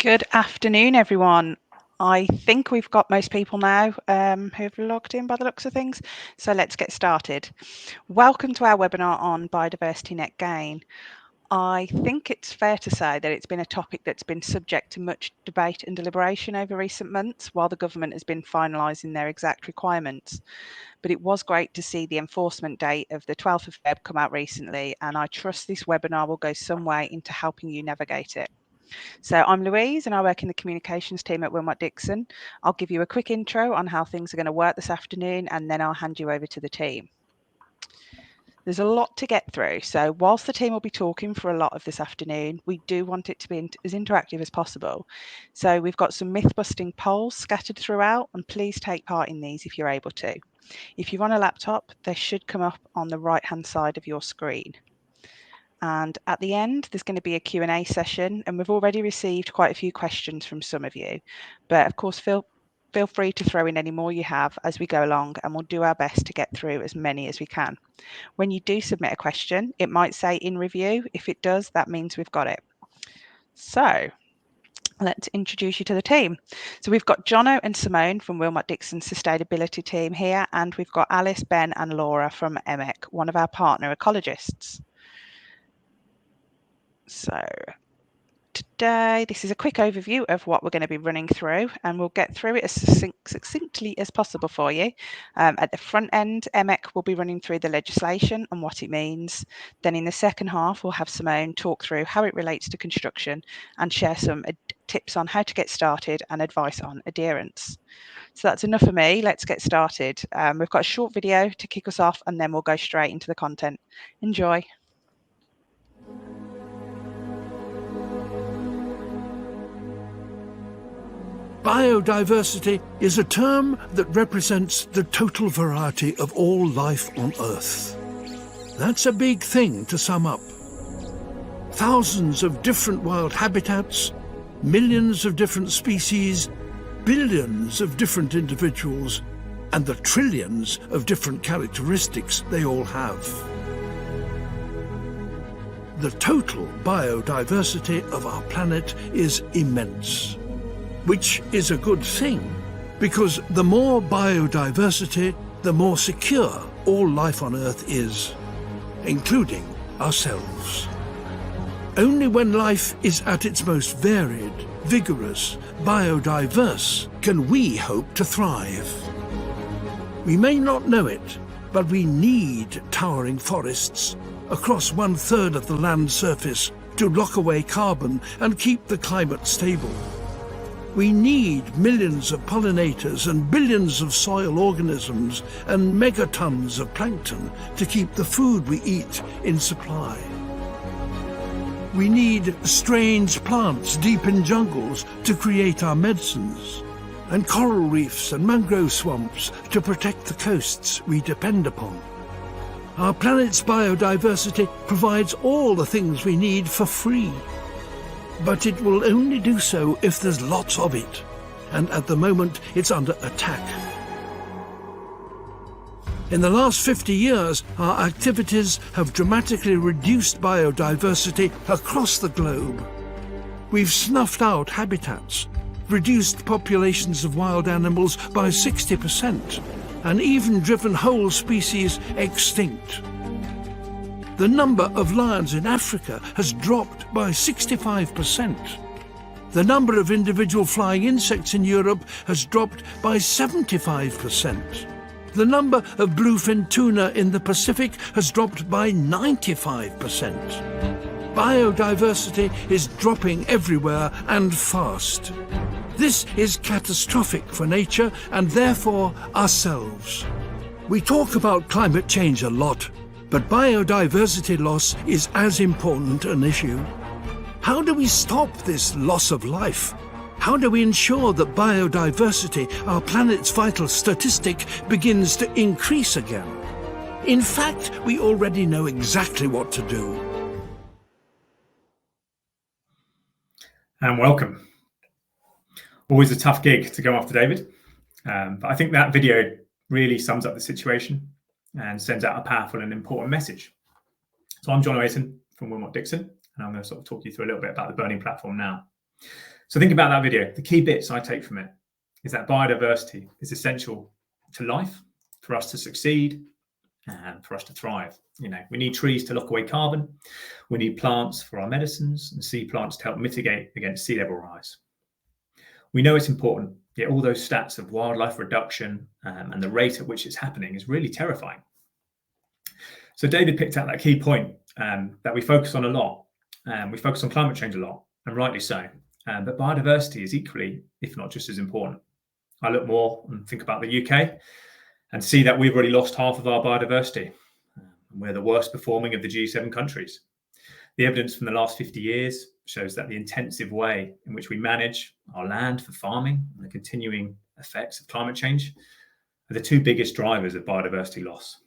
Good afternoon, everyone. I think we've got most people now who've logged in by the looks of things. So let's get started. Welcome to our webinar on Biodiversity Net Gain. I think it's fair to say that it's been a topic that's been subject to much debate and deliberation over recent months while the government has been finalising their exact requirements. But it was great to see the enforcement date of the 12th of Feb come out recently, and I trust this webinar will go some way into helping you navigate it. So I'm Louise and I work in the communications team at Wilmot Dixon. I'll give you a quick intro on how things are going to work this afternoon and then I'll hand you over to the team. There's a lot to get through, so whilst the team will be talking for a lot of this afternoon, we do want it to be as interactive as possible. So we've got some myth-busting polls scattered throughout, and please take part in these if you're able to. If you're on a laptop, they should come up on the right-hand side of your screen. And at the end, there's going to be a Q&A session, and we've already received quite a few questions from some of you. But of course, feel free to throw in any more you have as we go along, and we'll do our best to get through as many as we can. When you do submit a question, it might say in review. If it does, that means we've got it. So let's introduce you to the team. So we've got Jono and Simone from Wilmot Dixon's sustainability team here, and we've got Alice, Ben and Laura from EMEC, one of our partner ecologists. So today, this is a quick overview of what we're going to be running through, and we'll get through it as succinctly as possible for you. At the front end, EMEC will be running through the legislation and what it means. Then in the second half, we'll have Simone talk through how it relates to construction and share some tips on how to get started and advice on adherence. So that's enough for me. Let's get started. We've got a short video to kick us off, and then we'll go straight into the content. Enjoy. Biodiversity is a term that represents the total variety of all life on Earth. That's a big thing to sum up. Thousands of different wild habitats, millions of different species, billions of different individuals, and the trillions of different characteristics they all have. The total biodiversity of our planet is immense. Which is a good thing, because the more biodiversity, the more secure all life on Earth is, including ourselves. Only when life is at its most varied, vigorous, biodiverse, can we hope to thrive. We may not know it, but we need towering forests across 1/3 of the land surface to lock away carbon and keep the climate stable. We need millions of pollinators and billions of soil organisms and megatons of plankton to keep the food we eat in supply. We need strange plants deep in jungles to create our medicines, and coral reefs and mangrove swamps to protect the coasts we depend upon. Our planet's biodiversity provides all the things we need for free. But it will only do so if there's lots of it, and at the moment it's under attack. In the last 50 years, our activities have dramatically reduced biodiversity across the globe. We've snuffed out habitats, reduced populations of wild animals by 60%, and even driven whole species extinct. The number of lions in Africa has dropped by 65%. The number of individual flying insects in Europe has dropped by 75%. The number of bluefin tuna in the Pacific has dropped by 95%. Biodiversity is dropping everywhere and fast. This is catastrophic for nature and therefore ourselves. We talk about climate change a lot, but biodiversity loss is as important an issue. How do we stop this loss of life? How do we ensure that biodiversity, our planet's vital statistic, begins to increase again? In fact, we already know exactly what to do. And welcome. Always a tough gig to go after David, but I think that video really sums up the situation and sends out a powerful and important message. So I'm John Oyton from Wilmot Dixon, and I'm going to sort of talk you through a little bit about the burning platform now. So think about that video. The key bits I take from it is that biodiversity is essential to life, for us to succeed and for us to thrive. We need trees to lock away carbon. We need plants for our medicines and sea plants to help mitigate against sea level rise. We know it's important, yet all those stats of wildlife reduction and the rate at which it's happening is really terrifying. So David picked out that key point that we focus on a lot. We focus on climate change a lot, and rightly so. But biodiversity is equally, if not just as important. I look more and think about the UK and see that we've already lost half of our biodiversity. We're the worst performing of the G7 countries. The evidence from the last 50 years shows that the intensive way in which we manage our land for farming and the continuing effects of climate change are the two biggest drivers of biodiversity loss.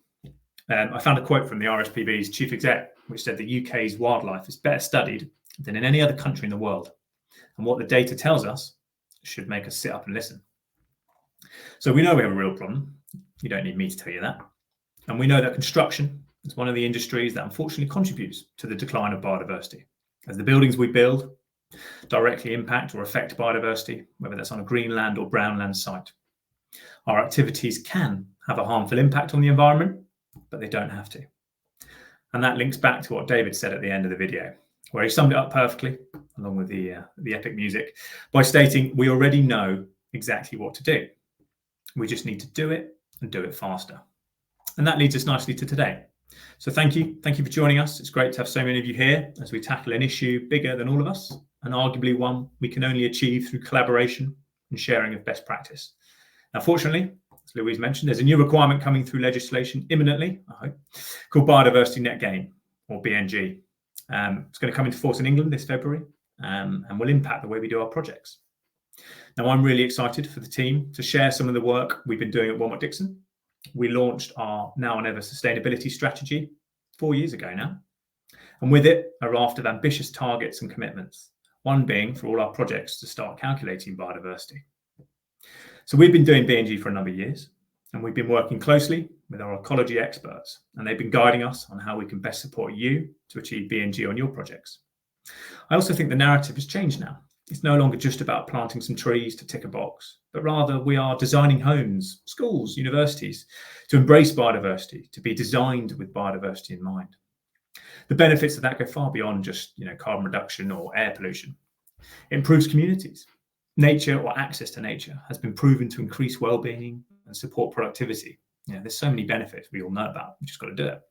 I found a quote from the RSPB's chief exec, which said the UK's wildlife is better studied than in any other country in the world. And what the data tells us should make us sit up and listen. So we know we have a real problem. You don't need me to tell you that. And we know that construction is one of the industries that unfortunately contributes to the decline of biodiversity, as the buildings we build directly impact or affect biodiversity, whether that's on a green land or brown land site. Our activities can have a harmful impact on the environment, but they don't have to. And that links back to what David said at the end of the video, where he summed it up perfectly, along with the epic music, by stating we already know exactly what to do. We just need to do it and do it faster. And that leads us nicely to today. So thank you for joining us. It's great to have so many of you here as we tackle an issue bigger than all of us, and arguably one we can only achieve through collaboration and sharing of best practice. Now, fortunately, as Louise mentioned, there's a new requirement coming through legislation imminently, I hope, called Biodiversity Net Gain, or BNG. It's going to come into force in England this February and will impact the way we do our projects. Now, I'm really excited for the team to share some of the work we've been doing at Wilmot Dixon. We launched our Now and Ever sustainability strategy 4 years ago now. And with it, a raft of ambitious targets and commitments, one being for all our projects to start calculating biodiversity. So we've been doing BNG for a number of years, and we've been working closely with our ecology experts, and they've been guiding us on how we can best support you to achieve BNG on your projects. I also think the narrative has changed now. It's no longer just about planting some trees to tick a box, but rather we are designing homes, schools, universities to embrace biodiversity, to be designed with biodiversity in mind. The benefits of that go far beyond just carbon reduction or air pollution. It improves communities. Nature or access to nature has been proven to increase well-being and support productivity. There's so many benefits we all know about. We've just got to do it.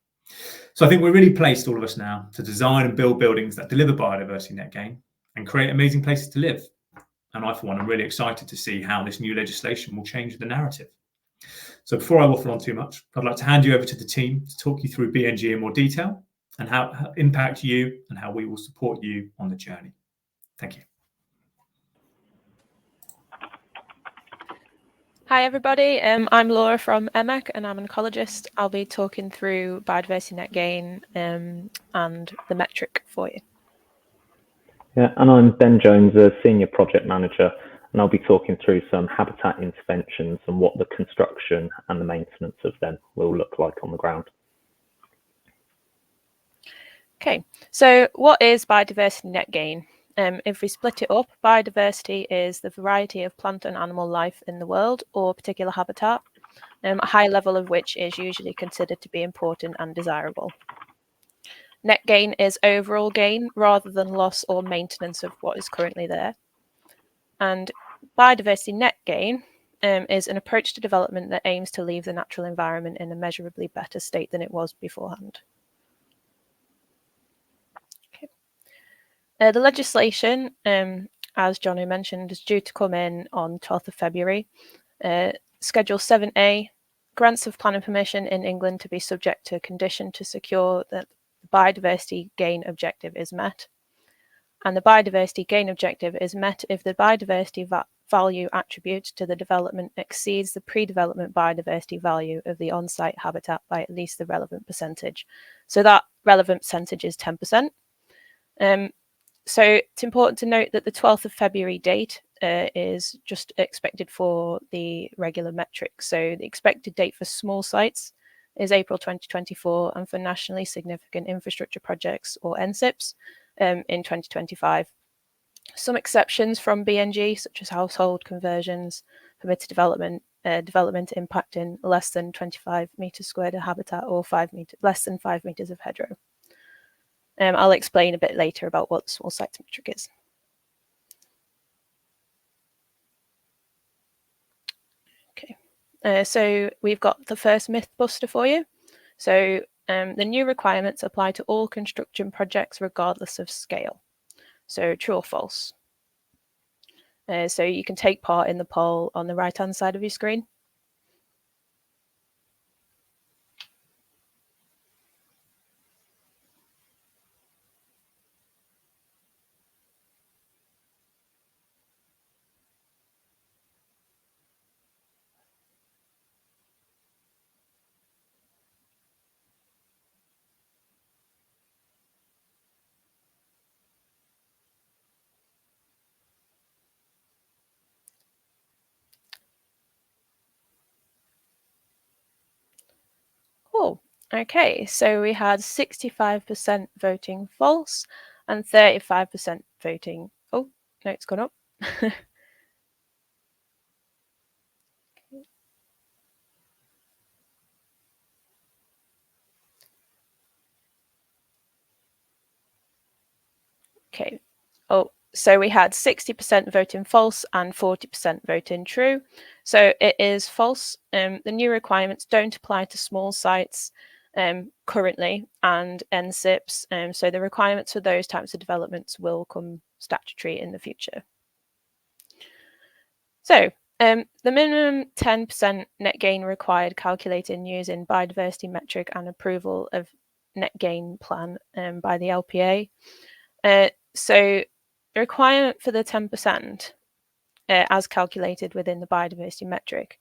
So I think we're really placed, all of us now, to design and build buildings that deliver biodiversity net gain and create amazing places to live. And I, for one, am really excited to see how this new legislation will change the narrative. So before I waffle on too much, I'd like to hand you over to the team to talk you through BNG in more detail and how it impacts you and how we will support you on the journey. Thank you. Hi everybody, I'm Laura from EMEC and I'm an ecologist. I'll be talking through Biodiversity Net Gain and the metric for you. Yeah, and I'm Ben Jones, a Senior Project Manager, and I'll be talking through some habitat interventions and what the construction and the maintenance of them will look like on the ground. Okay, so what is Biodiversity Net Gain? If we split it up, biodiversity is the variety of plant and animal life in the world or particular habitat, a high level of which is usually considered to be important and desirable. Net gain is overall gain rather than loss or maintenance of what is currently there. And biodiversity net gain is an approach to development that aims to leave the natural environment in a measurably better state than it was beforehand. The legislation, as Johnny mentioned, is due to come in on 12th of February. Schedule 7A, grants of planning permission in England to be subject to a condition to secure that the biodiversity gain objective is met. And the biodiversity gain objective is met if the biodiversity value attribute to the development exceeds the pre-development biodiversity value of the on-site habitat by at least the relevant percentage. So that relevant percentage is 10%. So it's important to note that the 12th of February date is just expected for the regular metric. So the expected date for small sites is April 2024 and for nationally significant infrastructure projects or NSIPs in 2025. Some exceptions from BNG, such as household conversions, permitted development impacting less than 25 metres squared of habitat or less than 5 metres of hedgerow. I'll explain a bit later about what the small sites metric is. Okay, so we've got the first myth buster for you. So the new requirements apply to all construction projects regardless of scale. So true or false? So you can take part in the poll on the right-hand side of your screen. Cool. Okay, so we had 65% voting false and 35% voting. Oh, no, it's gone up. Okay. Oh, so we had 60% voting false and 40% voting true. So it is false. The new requirements don't apply to small sites currently and NSIPs. So the requirements for those types of developments will come statutory in the future. So the minimum 10% net gain required calculated using biodiversity metric and approval of net gain plan by the LPA. So the requirement for the 10% as calculated within the biodiversity metric,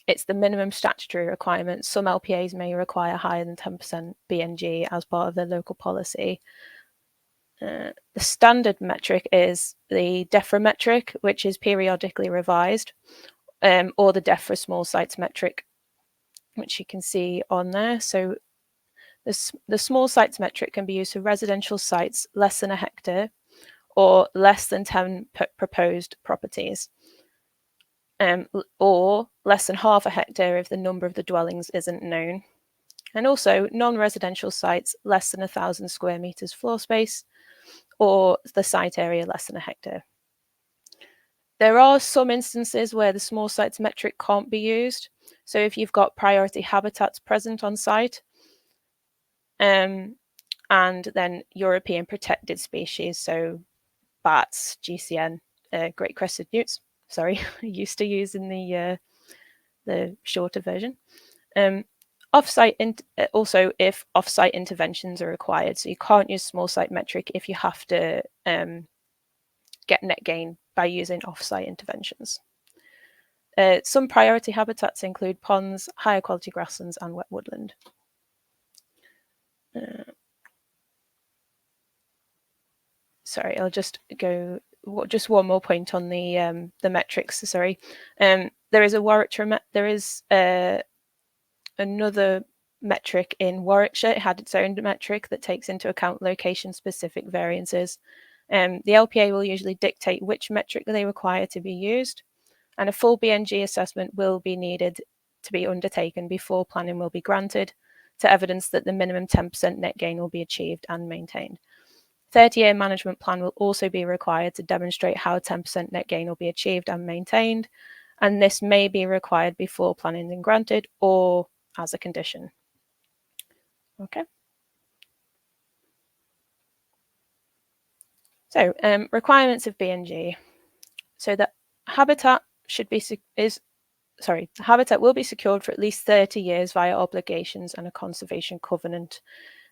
it's the minimum statutory requirement. Some LPAs may require higher than 10% BNG as part of their local policy. The standard metric is the DEFRA metric, which is periodically revised, or the DEFRA small sites metric, which you can see on there. So the small sites metric can be used for residential sites less than a hectare or less than 10 proposed properties, or less than half a hectare if the number of the dwellings isn't known. And also non-residential sites less than 1,000 square metres floor space, or the site area less than a hectare. There are some instances where the small sites metric can't be used. So if you've got priority habitats present on site, and then European protected species, so bats, GCN, great crested newts. Sorry, I used to use in the shorter version. Also, if off-site interventions are required, so you can't use small site metric if you have to get net gain by using off-site interventions. Some priority habitats include ponds, higher quality grasslands, and wet woodland. Sorry, I'll just go just one more point on the metrics. Sorry, there is a Warwickshire. There is another metric in Warwickshire. It had its own metric that takes into account location-specific variances. The LPA will usually dictate which metric they require to be used, and a full BNG assessment will be needed to be undertaken before planning will be granted to evidence that the minimum 10% net gain will be achieved and maintained. 30-year management plan will also be required to demonstrate how 10% net gain will be achieved and maintained, and this may be required before planning is granted or as a condition. Okay. So requirements of BNG. So the habitat habitat will be secured for at least 30 years via obligations and a conservation covenant.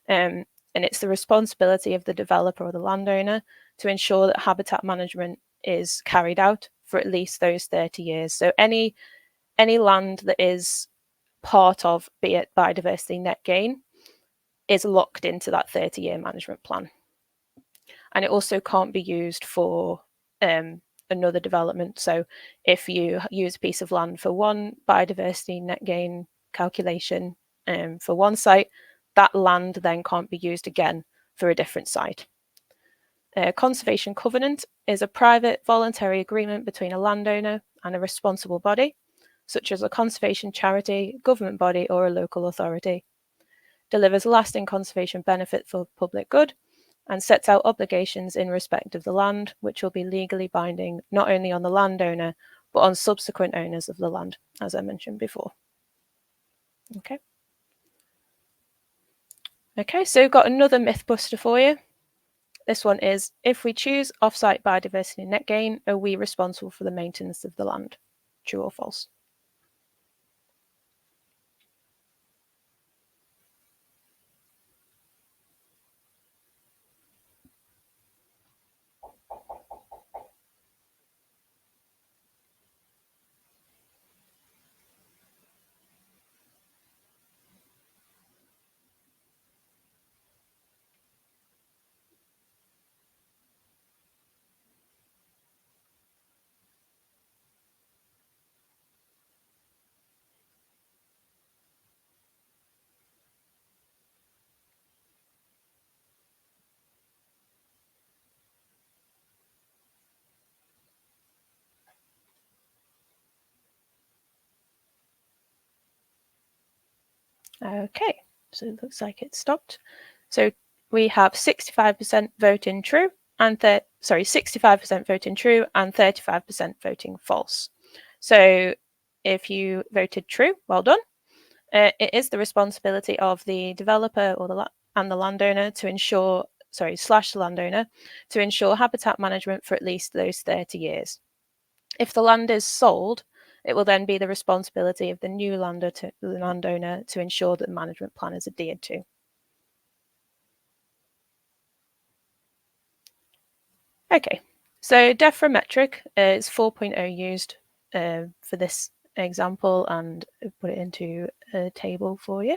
And it's the responsibility of the developer or the landowner to ensure that habitat management is carried out for at least those 30 years. So any land that is part of biodiversity net gain is locked into that 30-year management plan. And it also can't be used for another development. So if you use a piece of land for one biodiversity net gain calculation for one site, that land then can't be used again for a different site. A conservation covenant is a private voluntary agreement between a landowner and a responsible body, such as a conservation charity, government body, or a local authority. Delivers lasting conservation benefit for public good and sets out obligations in respect of the land, which will be legally binding not only on the landowner, but on subsequent owners of the land, as I mentioned before. Okay, so we've got another myth buster for you. This one is, if we choose off-site biodiversity net gain, are we responsible for the maintenance of the land? True or false? Okay, so it looks like it stopped. So we have 65% voting true and 65% voting true and 35% voting false. So if you voted true, well done. It is the responsibility of the developer or the landowner to ensure, / landowner to ensure habitat management for at least those 30 years. If the land is sold, it will then be the responsibility of the new landowner to ensure that the management plan is adhered to. Okay, so DEFRA metric is 4.0 used for this example, and put it into a table for you.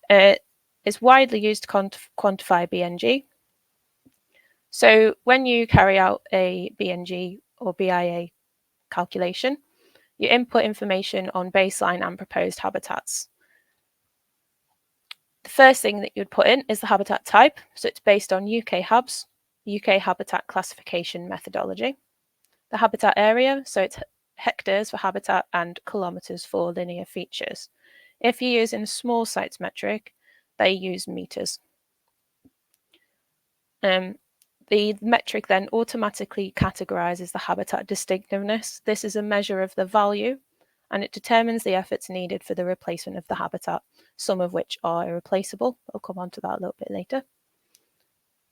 It's widely used to quantify BNG. So when you carry out a BNG or BIA calculation, you input information on baseline and proposed habitats. The first thing that you'd put in is the habitat type. So it's based on UK HABs, UK Habitat Classification Methodology. The habitat area, so it's hectares for habitat and kilometres for linear features. If you're using a small sites metric, they use metres. The metric then automatically categorises the habitat distinctiveness. This is a measure of the value, and it determines the efforts needed for the replacement of the habitat, some of which are irreplaceable. I'll come on to that a little bit later.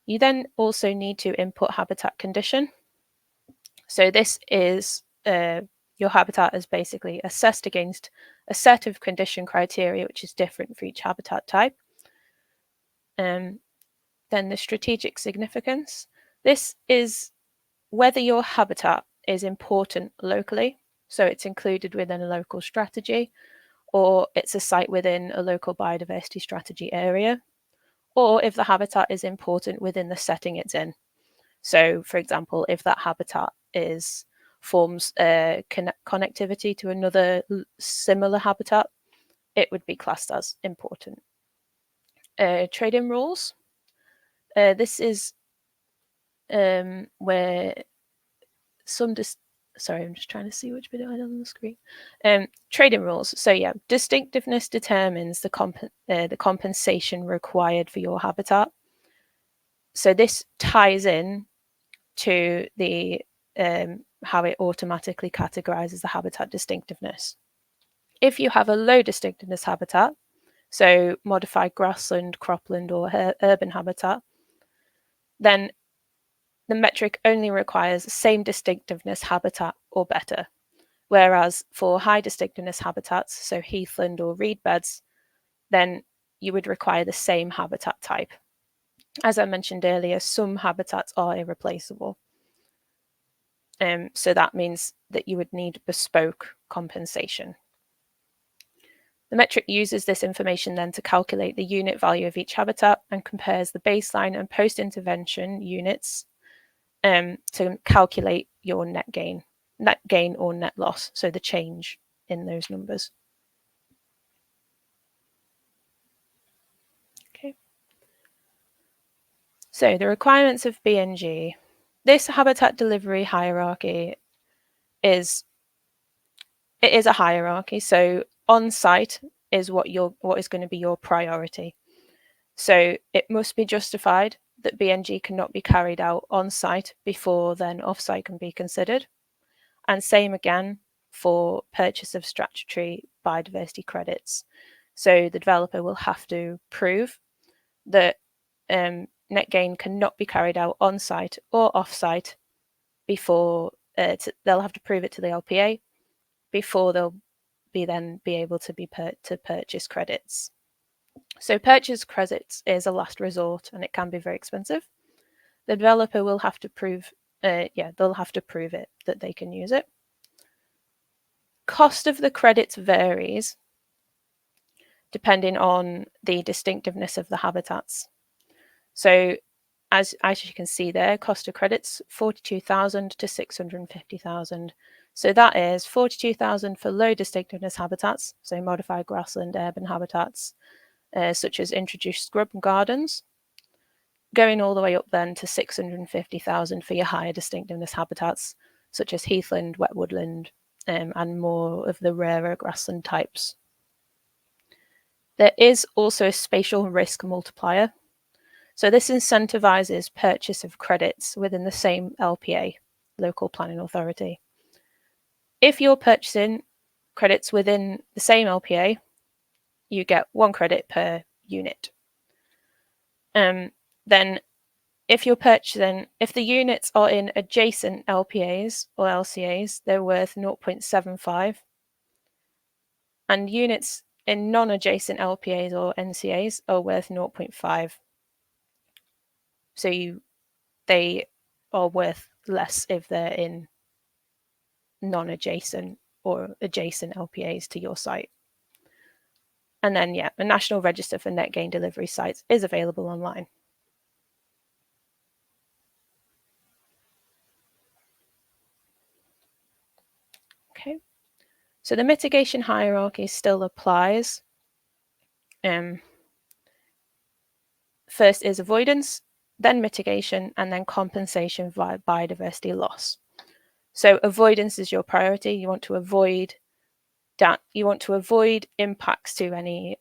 You then also need to input habitat condition. So this is your habitat is basically assessed against a set of condition criteria, which is different for each habitat type. Then the strategic significance. This is whether your habitat is important locally, so it's included within a local strategy, or it's a site within a local biodiversity strategy area, or if the habitat is important within the setting it's in. So, for example, if that habitat forms connectivity to another similar habitat, it would be classed as important. Trade-in rules. This is where some sorry, I'm just trying to see which bit I had on the screen. Trade-in rules. So yeah, distinctiveness determines the compensation required for your habitat. So this ties in to the how it automatically categorizes the habitat distinctiveness. If you have a low distinctiveness habitat, so modified grassland, cropland, or urban habitat, then the metric only requires same distinctiveness habitat or better. Whereas for high distinctiveness habitats, so heathland or reed beds, then you would require the same habitat type. As I mentioned earlier, some habitats are irreplaceable. So that means that you would need bespoke compensation. The metric uses this information then to calculate the unit value of each habitat and compares the baseline and post-intervention units to calculate your net gain or net loss, so the change in those numbers. Okay. So the requirements of BNG. This habitat delivery hierarchy is a hierarchy. So on-site is what is going to be your priority. So it must be justified that BNG cannot be carried out on-site before then off-site can be considered. And same again for purchase of statutory biodiversity credits. So the developer will have to prove that net gain cannot be carried out on-site or off-site before they'll have to prove it to the LPA before they'll be able to purchase credits. So purchase credits is a last resort, and it can be very expensive. The developer will have to prove, they'll have to prove it that they can use it. Cost of the credits varies depending on the distinctiveness of the habitats. So as you can see there, cost of credits 42,000 to 650,000. So that is 42,000 for low distinctiveness habitats, so modified grassland urban habitats, such as introduced scrub and gardens, going all the way up then to 650,000 for your higher distinctiveness habitats, such as heathland, wet woodland, and more of the rarer grassland types. There is also a spatial risk multiplier. So this incentivizes purchase of credits within the same LPA, local planning authority. If you're purchasing credits within the same LPA, you get 1 credit per unit. Then if the units are in adjacent LPAs or LCAs, they're worth 0.75. And units in non-adjacent LPAs or NCAs are worth 0.5. So they are worth less if they're in non-adjacent or adjacent LPAs to your site. And then, a national register for net gain delivery sites is available online. Okay, so the mitigation hierarchy still applies. First is avoidance, then mitigation, and then compensation via biodiversity loss. So avoidance is your priority. You want to avoid impacts to any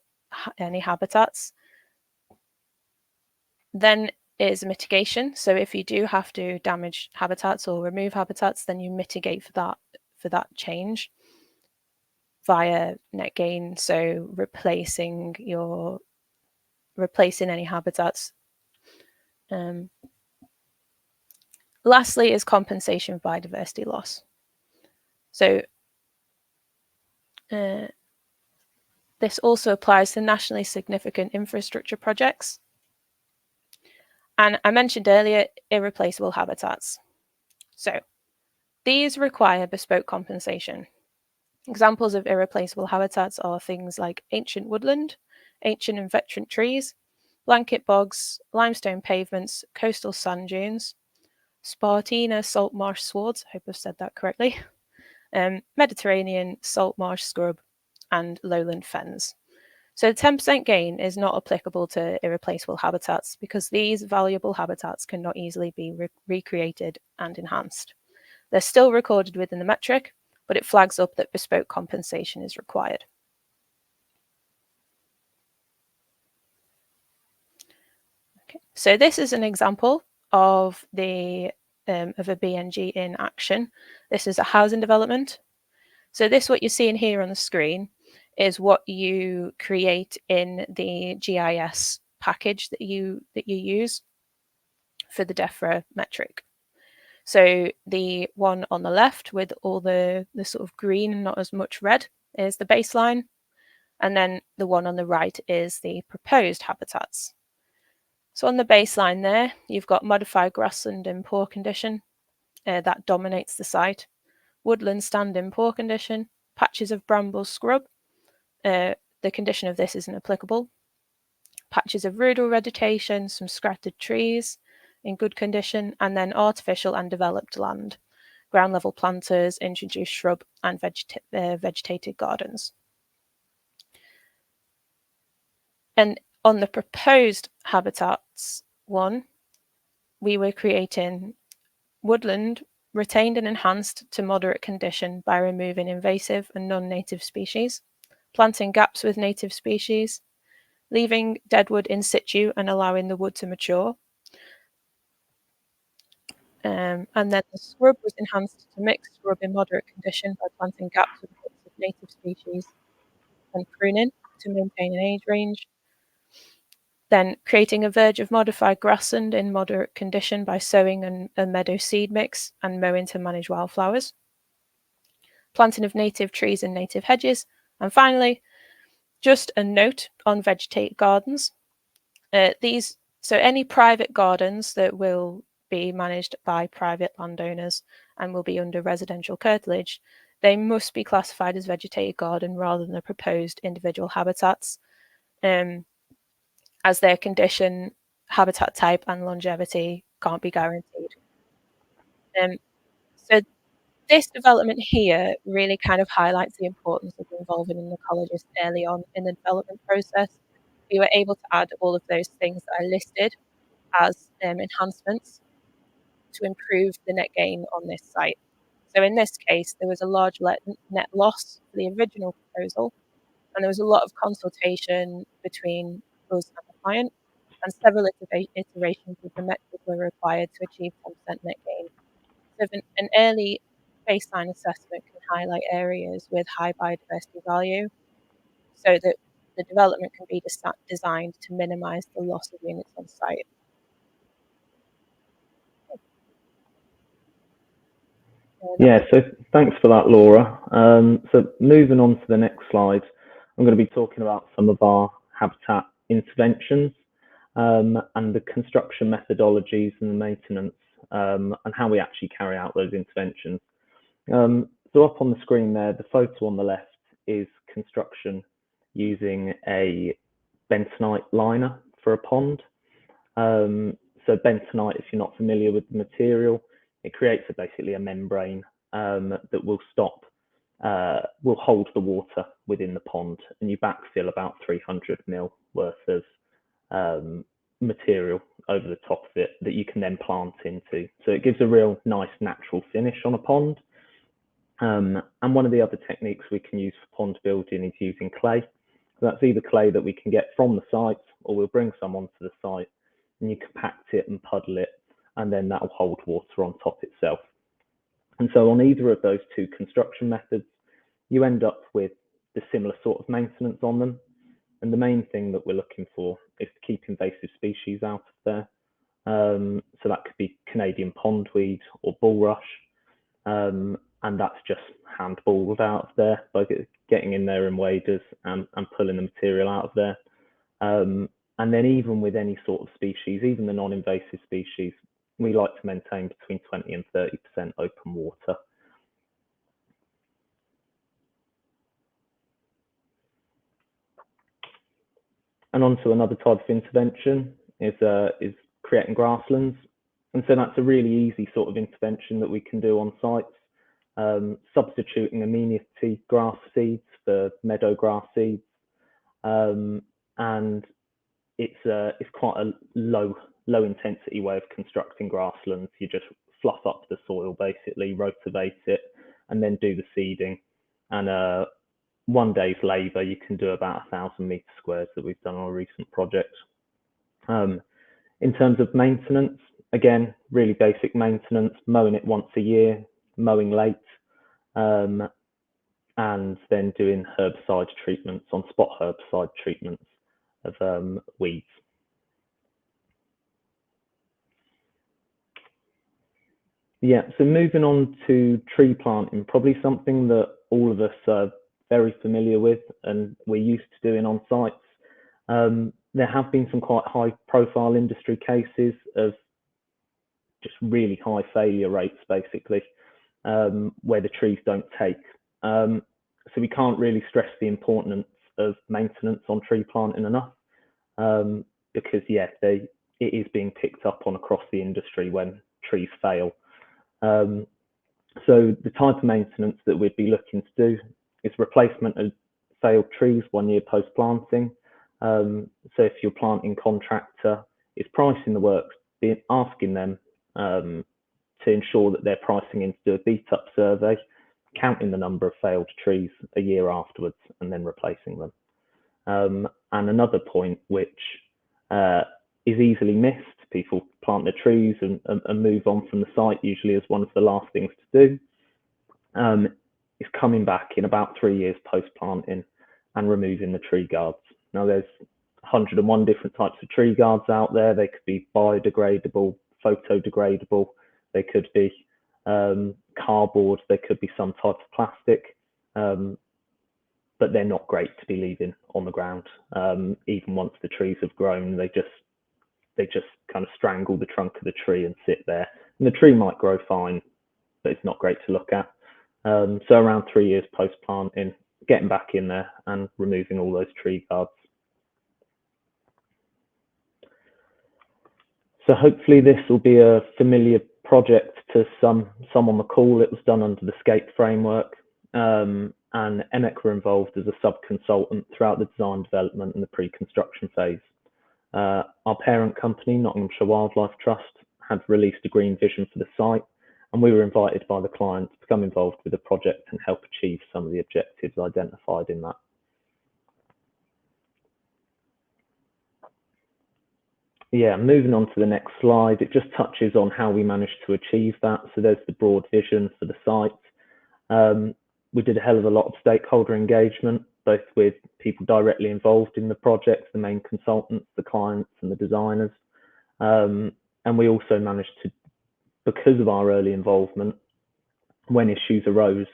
habitats. Then is mitigation. So if you do have to damage habitats or remove habitats, then you mitigate for that change via net gain. So replacing any habitats. Lastly is compensation for biodiversity loss. So this also applies to nationally significant infrastructure projects. And I mentioned earlier, irreplaceable habitats. So these require bespoke compensation. Examples of irreplaceable habitats are things like ancient woodland, ancient and veteran trees, blanket bogs, limestone pavements, coastal sand dunes, Spartina salt marsh swards, I hope I've said that correctly, Mediterranean salt marsh scrub, and lowland fens. So 10% gain is not applicable to irreplaceable habitats because these valuable habitats cannot easily be recreated and enhanced. They're still recorded within the metric, but it flags up that bespoke compensation is required. Okay, so this is an example of a BNG in action. This is a housing development. So what you're seeing here on the screen is what you create in the GIS package that you use for the DEFRA metric. So the one on the left with all the sort of green and not as much red is the baseline. And then the one on the right is the proposed habitats. So on the baseline there, you've got modified grassland in poor condition. That dominates the site. Woodland stand in poor condition. Patches of bramble scrub. The condition of this isn't applicable. Patches of rural vegetation, some scattered trees in good condition, and then artificial and developed land, ground level planters, introduced shrub, and vegetated gardens. And on the proposed habitats one, we were creating woodland retained and enhanced to moderate condition by removing invasive and non-native species, planting gaps with native species, leaving deadwood in situ and allowing the wood to mature. And then the scrub was enhanced to mixed scrub in moderate condition by planting gaps with bits of native species and pruning to maintain an age range. Then creating a verge of modified grassland in moderate condition by sowing a meadow seed mix and mowing to manage wildflowers. Planting of native trees and native hedges. And finally, just a note on vegetated gardens. So any private gardens that will be managed by private landowners and will be under residential curtilage, they must be classified as vegetated garden rather than a proposed individual habitats, as their condition, habitat type and longevity can't be guaranteed. So this development here really kind of highlights the importance of involving an ecologist early on in the development process. We were able to add all of those things that I listed as enhancements to improve the net gain on this site. So in this case, there was a large net loss for the original proposal, and there was a lot of consultation between us and the client, and several iterations of the metric were required to achieve 10% net gain. So an early baseline assessment can highlight areas with high biodiversity value so that the development can be designed to minimize the loss of units on site. Yeah, so thanks for that, Laura. So moving on to the next slide, I'm going to be talking about some of our habitat interventions and the construction methodologies and the maintenance and how we actually carry out those interventions. So up on the screen there, the photo on the left is construction using a bentonite liner for a pond. So bentonite, if you're not familiar with the material, it creates basically a membrane that will hold the water within the pond, and you backfill about 300 mil worth of material over the top of it that you can then plant into. So it gives a real nice natural finish on a pond. And one of the other techniques we can use for pond building is using clay. So that's either clay that we can get from the site, or we'll bring some onto the site and you compact it and puddle it, and then that will hold water on top itself. And so on either of those two construction methods, you end up with the similar sort of maintenance on them. And the main thing that we're looking for is to keep invasive species out of there. So that could be Canadian pondweed or bulrush. And that's just hand-balled out of there by getting in there in waders and pulling the material out of there. And then even with any sort of species, even the non-invasive species, we like to maintain between 20 and 30% open water. And on to another type of intervention is creating grasslands. And so that's a really easy sort of intervention that we can do on sites, substituting amenity grass seeds for meadow grass seeds. And it's quite a low intensity way of constructing grasslands. You just fluff up the soil, basically rotivate it, and then do the seeding. And 1 day's labour, you can do about 1,000 metre squares that we've done on a recent project. In terms of maintenance, again, really basic maintenance, mowing it once a year, mowing late, and then doing herbicide treatments, on spot herbicide treatments of weeds. Yeah, so moving on to tree planting, probably something that all of us are very familiar with and we're used to doing on sites. There have been some quite high profile industry cases of just really high failure rates, basically, where the trees don't take. So we can't really stress the importance of maintenance on tree planting enough, because yeah, it is being picked up on across the industry when trees fail. So the type of maintenance that we'd be looking to do is replacement of failed trees 1 year post planting. So if your planting contractor is pricing the work asking them to ensure that they're pricing in to do a beat-up survey, counting the number of failed trees a year afterwards, and then replacing them. And another point which is easily missed, people plant their trees and move on from the site, usually as one of the last things to do, is coming back in about 3 years post-planting and removing the tree guards. Now there's 101 different types of tree guards out there. They could be biodegradable, photodegradable, they could be cardboard, they could be some type of plastic, but they're not great to be leaving on the ground. Even once the trees have grown, they just kind of strangle the trunk of the tree and sit there. And the tree might grow fine, but it's not great to look at. So around 3 years post-planting, getting back in there and removing all those tree guards. So hopefully this will be a familiar project to some on the call. It was done under the SCAPE framework, and EMEC were involved as a sub-consultant throughout the design development and the pre-construction phase. Our parent company, Nottinghamshire Wildlife Trust, had released a green vision for the site, and we were invited by the client to become involved with the project and help achieve some of the objectives identified in that. Yeah, moving on to the next slide, it just touches on how we managed to achieve that. So there's the broad vision for the site. We did a hell of a lot of stakeholder engagement, both with people directly involved in the project, the main consultants, the clients and the designers. And we also managed to, because of our early involvement, when issues arose,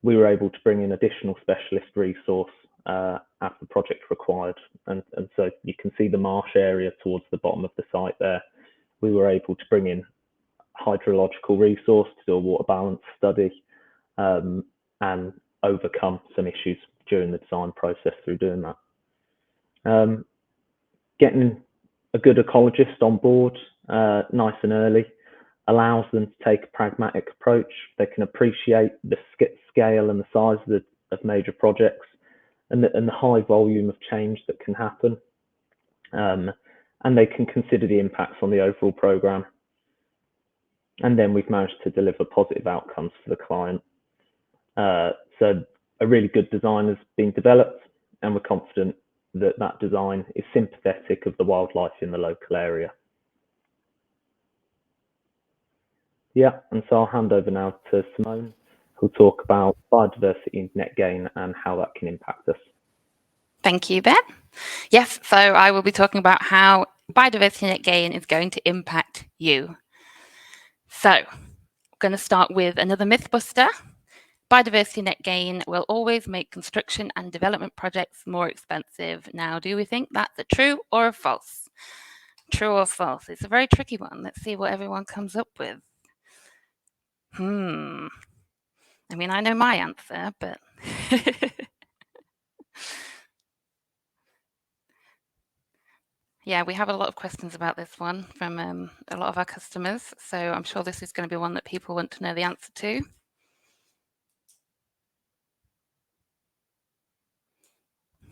we were able to bring in additional specialist resource as the project required. And so you can see the marsh area towards the bottom of the site there. We were able to bring in hydrological resource to do a water balance study and overcome some issues during the design process through doing that. Getting a good ecologist on board nice and early allows them to take a pragmatic approach. They can appreciate the scale and the size of major projects and the high volume of change that can happen. And they can consider the impacts on the overall program. And then we've managed to deliver positive outcomes for the client. So a really good design has been developed, and we're confident that that design is sympathetic of the wildlife in the local area. Yeah, and so I'll hand over now to Simone, who'll talk about biodiversity net gain and how that can impact us. Thank you, Ben. Yes, so I will be talking about how biodiversity net gain is going to impact you. So I'm going to start with another myth buster. Biodiversity net gain will always make construction and development projects more expensive. Now, do we think that's a true or a false? True or false? It's a very tricky one. Let's see what everyone comes up with. I mean, I know my answer, but yeah, we have a lot of questions about this one from a lot of our customers. So I'm sure this is going to be one that people want to know the answer to.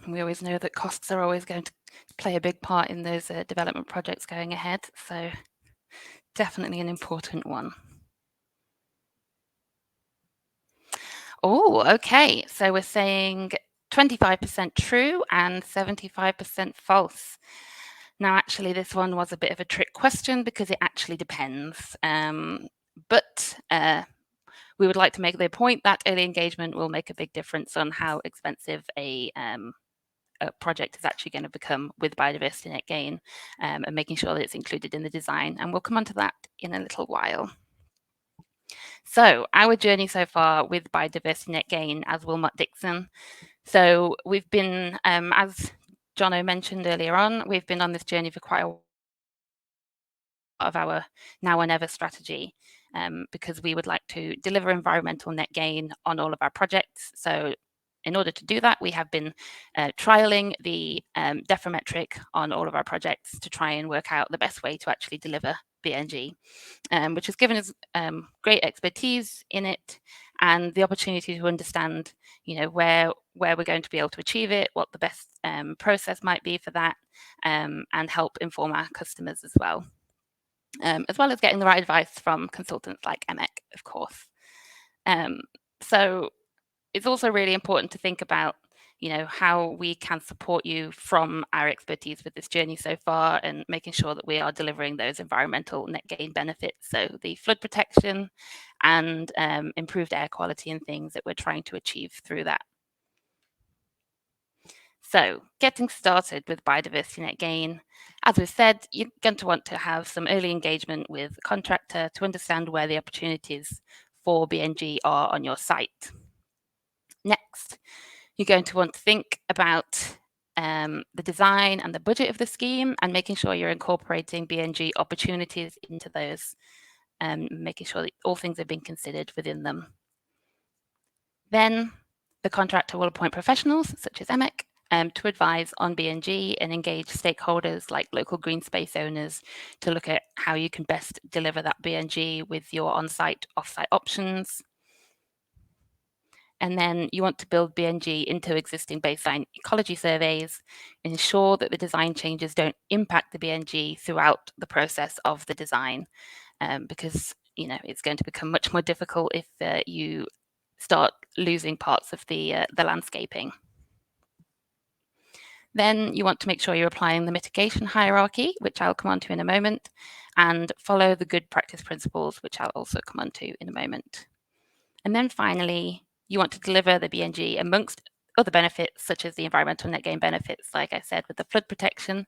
We always know that costs are always going to play a big part in those development projects going ahead. So definitely an important one. Oh, okay. So we're saying 25% true and 75% false. Now, actually, this one was a bit of a trick question because it actually depends. But we would like to make the point that early engagement will make a big difference on how expensive a project is actually going to become with biodiversity net gain, and making sure that it's included in the design. And we'll come on to that in a little while. So our journey so far with biodiversity net gain as Wilmot Dixon. So we've been, as Jono mentioned earlier on, we've been on this journey for quite a while of our now or never strategy, because we would like to deliver environmental net gain on all of our projects. So in order to do that, we have been trialing the DEFRA metric on all of our projects to try and work out the best way to actually deliver BNG, which has given us great expertise in it and the opportunity to understand, where we're going to be able to achieve it, what the best process might be for that, and help inform our customers as well. as well as getting the right advice from consultants like EMEC, of course. So it's also really important to think about, how we can support you from our expertise with this journey so far, and making sure that we are delivering those environmental net gain benefits. So the flood protection and improved air quality and things that we're trying to achieve through that. So getting started with Biodiversity Net Gain, as we've said, you're going to want to have some early engagement with the contractor to understand where the opportunities for BNG are on your site. Next, you're going to want to think about the design and the budget of the scheme, and making sure you're incorporating BNG opportunities into those, making sure that all things are being considered within them. Then the contractor will appoint professionals such as EMEC to advise on BNG and engage stakeholders like local green space owners to look at how you can best deliver that BNG with your on-site, off-site options. And then you want to build BNG into existing baseline ecology surveys, ensure that the design changes don't impact the BNG throughout the process of the design, because it's going to become much more difficult if you start losing parts of the landscaping. Then you want to make sure you're applying the mitigation hierarchy, which I'll come on to in a moment, and follow the good practice principles, which I'll also come on to in a moment. And then finally, you want to deliver the BNG amongst other benefits, such as the environmental net gain benefits, like I said, with the flood protection.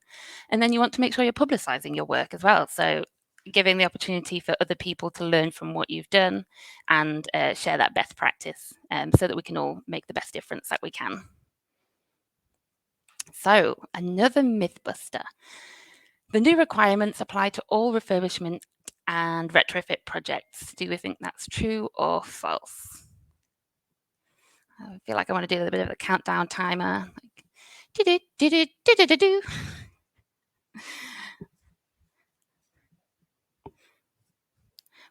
And then you want to make sure you're publicising your work as well. So giving the opportunity for other people to learn from what you've done and share that best practice, so that we can all make the best difference that we can. So another mythbuster. The new requirements apply to all refurbishment and retrofit projects. Do we think that's true or false? I feel like I want to do a bit of a countdown timer.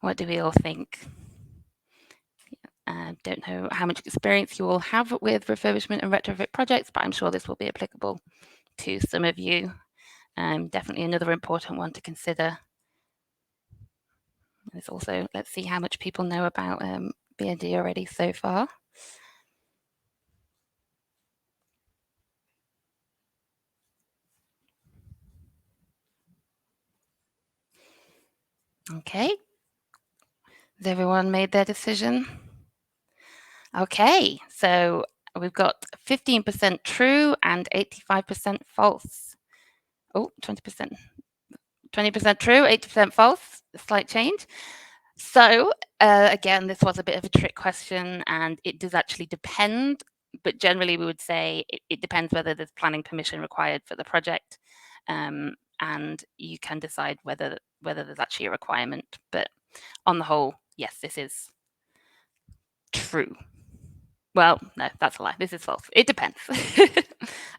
What do we all think? I don't know how much experience you all have with refurbishment and retrofit projects, but I'm sure this will be applicable to some of you. Definitely another important one to consider. There's also, let's see how much people know about BND already so far. Okay. Has everyone made their decision? Okay, so we've got 15% true and 85% false. Oh, 20%. 20% true, 80% false, a slight change. So again, this was a bit of a trick question, and it does actually depend, but generally we would say it depends whether there's planning permission required for the project, and you can decide whether there's actually a requirement. But on the whole, yes, this is true. Well, no, that's a lie. This is false. It depends.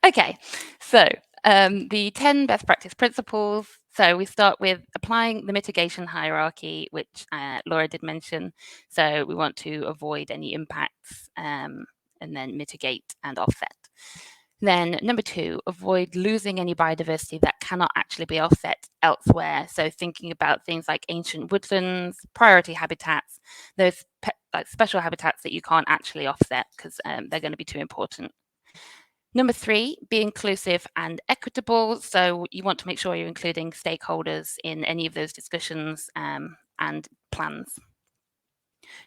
Okay, so the 10 best practice principles. So we start with applying the mitigation hierarchy, which Laura did mention. So we want to avoid any impacts and then mitigate and offset. Then number 2, avoid losing any biodiversity that cannot actually be offset elsewhere. So thinking about things like ancient woodlands, priority habitats, those like special habitats that you can't actually offset because they're going to be too important. Number 3, be inclusive and equitable. So you want to make sure you're including stakeholders in any of those discussions and plans.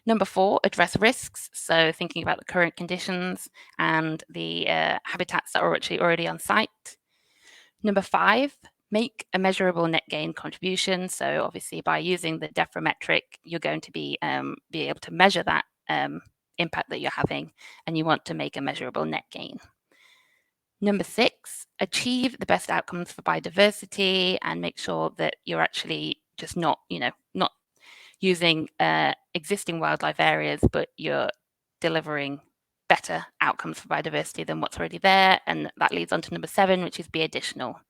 Number 4, address risks. So thinking about the current conditions and the habitats that are actually already on site. Number 5, make a measurable net gain contribution. So obviously by using the DEFRA metric, you're going to be able to measure that impact that you're having, and you want to make a measurable net gain. Number 6, achieve the best outcomes for biodiversity and make sure that you're actually just not using existing wildlife areas, but you're delivering better outcomes for biodiversity than what's already there. And that leads on to number 7, which is be additional.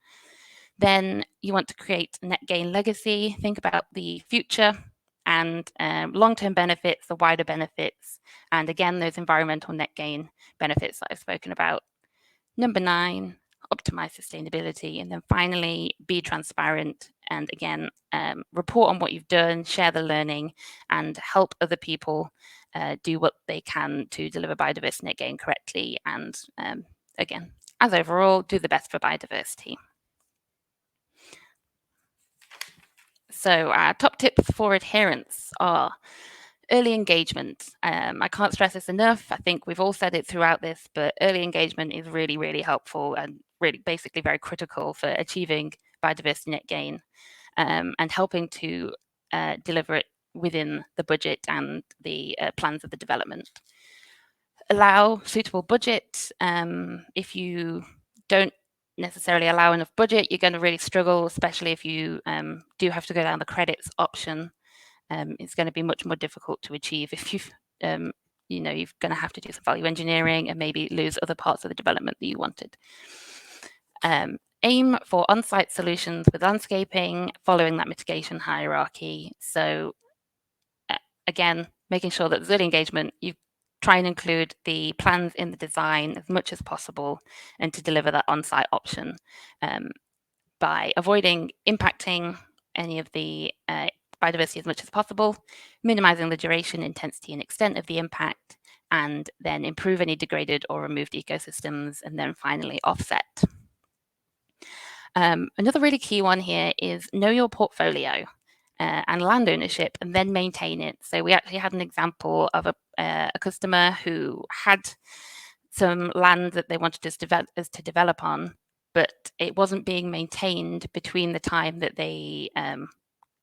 Then you want to create net gain legacy. Think about the future and long-term benefits, the wider benefits, and again, those environmental net gain benefits that I've spoken about. Number 9, optimize sustainability, and then finally be transparent, and again report on what you've done, share the learning, and help other people do what they can to deliver biodiversity net gain correctly, and again, as overall, do the best for biodiversity. So our top tips for adherence are early engagement. I can't stress this enough. I think we've all said it throughout this, but early engagement is really, really helpful and really basically very critical for achieving biodiversity net gain and helping to deliver it within the budget and the plans of the development. Allow suitable budget. If you don't necessarily allow enough budget, you're going to really struggle, especially if you do have to go down the credits option. It's going to be much more difficult to achieve if you've, you're going to have to do some value engineering and maybe lose other parts of the development that you wanted. Aim for on-site solutions with landscaping, following that mitigation hierarchy. So again, making sure that there's early engagement, you try and include the plans in the design as much as possible and to deliver that on-site option by avoiding impacting any of the biodiversity as much as possible, minimizing the duration, intensity, and extent of the impact, and then improve any degraded or removed ecosystems, and then finally offset. Another really key one here is know your portfolio and land ownership, and then maintain it. So we actually had an example of a customer who had some land that they wanted us to develop on, but it wasn't being maintained between the time that they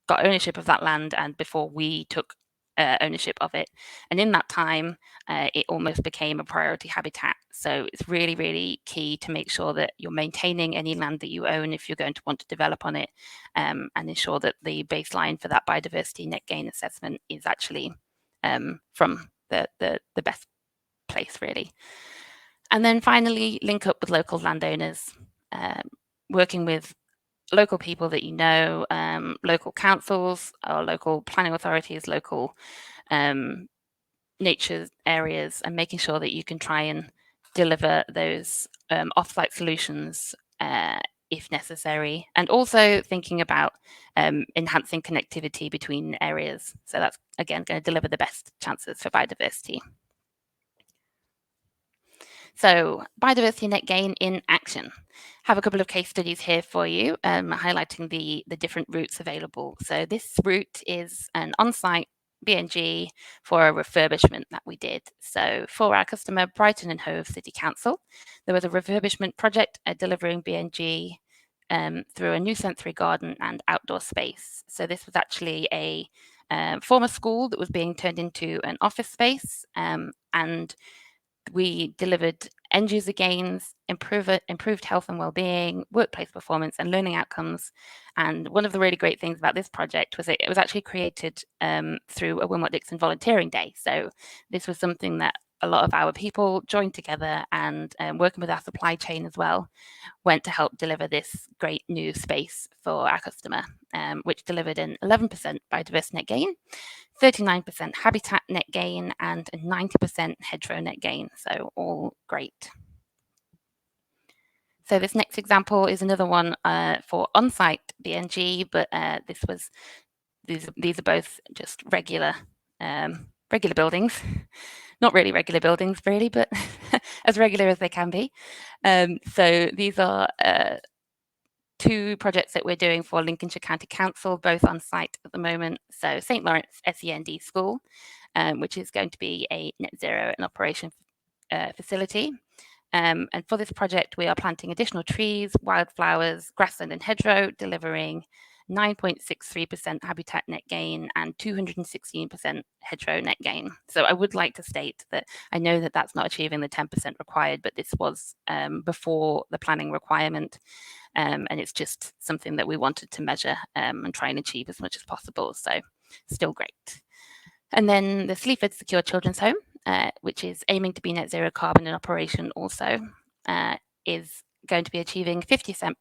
got ownership of that land and before we took ownership of it. And in that time, it almost became a priority habitat. So it's really, really key to make sure that you're maintaining any land that you own if you're going to want to develop on it, and ensure that the baseline for that biodiversity net gain assessment is actually from the best place, really. And then finally, link up with local landowners, working with local people that you know, local councils or local planning authorities, local nature areas, and making sure that you can try and deliver those off-site solutions if necessary, and also thinking about enhancing connectivity between areas. So that's, again, going to deliver the best chances for biodiversity. So biodiversity net gain in action. Have a couple of case studies here for you, highlighting the different routes available. So this route is an on-site BNG for a refurbishment that we did. So for our customer, Brighton and Hove City Council, there was a refurbishment project delivering BNG through a new sensory garden and outdoor space. So this was actually a former school that was being turned into an office space, and we delivered end user gains, improved health and well-being, workplace performance, and learning outcomes. And one of the really great things about this project was it was actually created through a Wilmot Dixon volunteering day. So this was something that a lot of our people joined together, and working with our supply chain as well, went to help deliver this great new space for our customer, which delivered an 11% biodiversity net gain, 39% habitat net gain, and a 90% hedgerow net gain. So all great. So this next example is another one for on-site BNG, but these are both just regular buildings. Not really regular buildings, really, but as regular as they can be. So these are two projects that we're doing for Lincolnshire County Council, both on site at the moment. So St Lawrence SEND School, which is going to be a net zero in operation facility. And for this project, we are planting additional trees, wildflowers, grassland and hedgerow, delivering 9.63% habitat net gain and 216% hedgerow net gain. So I would like to state that I know that that's not achieving the 10% required, but this was before the planning requirement. And it's just something that we wanted to measure and try and achieve as much as possible. So still great. And then the Sleaford Secure Children's Home, which is aiming to be net zero carbon in operation also, is going to be achieving 57%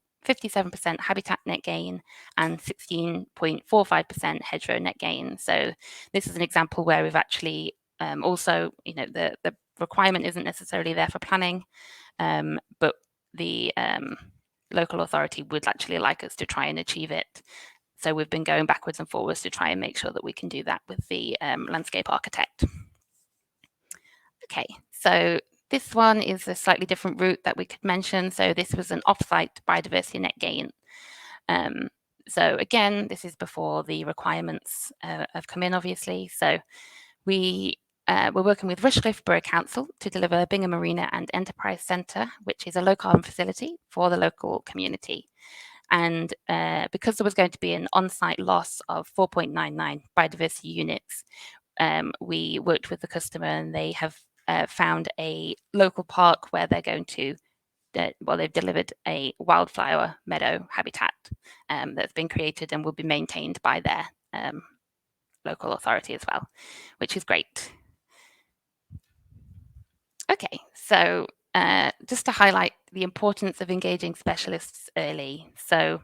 habitat net gain and 16.45% hedgerow net gain. So this is an example where we've actually also, the requirement isn't necessarily there for planning, but the local authority would actually like us to try and achieve it. So we've been going backwards and forwards to try and make sure that we can do that with the landscape architect. Okay, so this one is a slightly different route that we could mention. So this was an off-site biodiversity net gain. So again, this is before the requirements have come in, obviously. So we're working with Rushcliffe Borough Council to deliver Bingham Marina and Enterprise Centre, which is a low carbon facility for the local community. And because there was going to be an on-site loss of 4.99 biodiversity units, we worked with the customer, and they have found a local park where they're going to they've delivered a wildflower meadow habitat that's been created and will be maintained by their local authority as well, which is great. Okay, so just to highlight the importance of engaging specialists early. So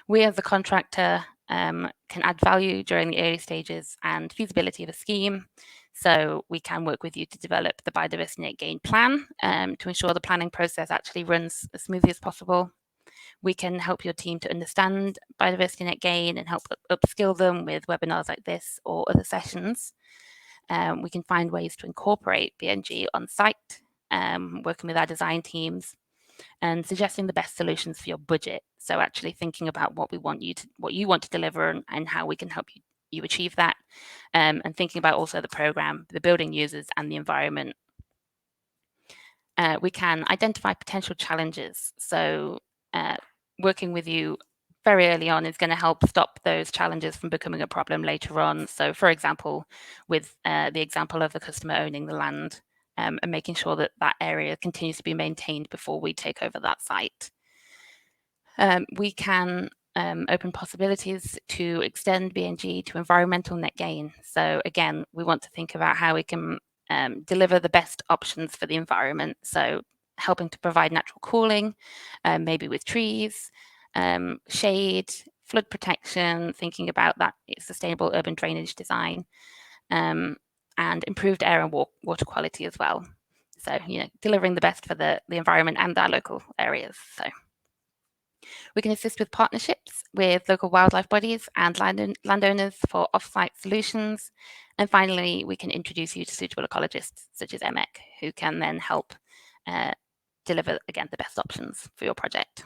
we as a contractor can add value during the early stages and feasibility of a scheme. So we can work with you to develop the Biodiversity Net Gain plan to ensure the planning process actually runs as smoothly as possible. We can help your team to understand Biodiversity Net Gain and help upskill them with webinars like this or other sessions. We can find ways to incorporate BNG on site, working with our design teams, and suggesting the best solutions for your budget. So actually thinking about what you want to deliver and how we can help you achieve that, and thinking about also the program, the building users, and the environment. We can identify potential challenges. So working with you very early on is going to help stop those challenges from becoming a problem later on. So for example, with the example of the customer owning the land, and making sure that that area continues to be maintained before we take over that site. We can open possibilities to extend BNG to environmental net gain. So again, we want to think about how we can deliver the best options for the environment. So helping to provide natural cooling, maybe with trees, shade, flood protection, thinking about that sustainable urban drainage design, and improved air and water quality as well. So, delivering the best for the environment and our local areas. So we can assist with partnerships with local wildlife bodies and landowners for off-site solutions. And finally, we can introduce you to suitable ecologists such as EMEC, who can then help deliver, again, the best options for your project.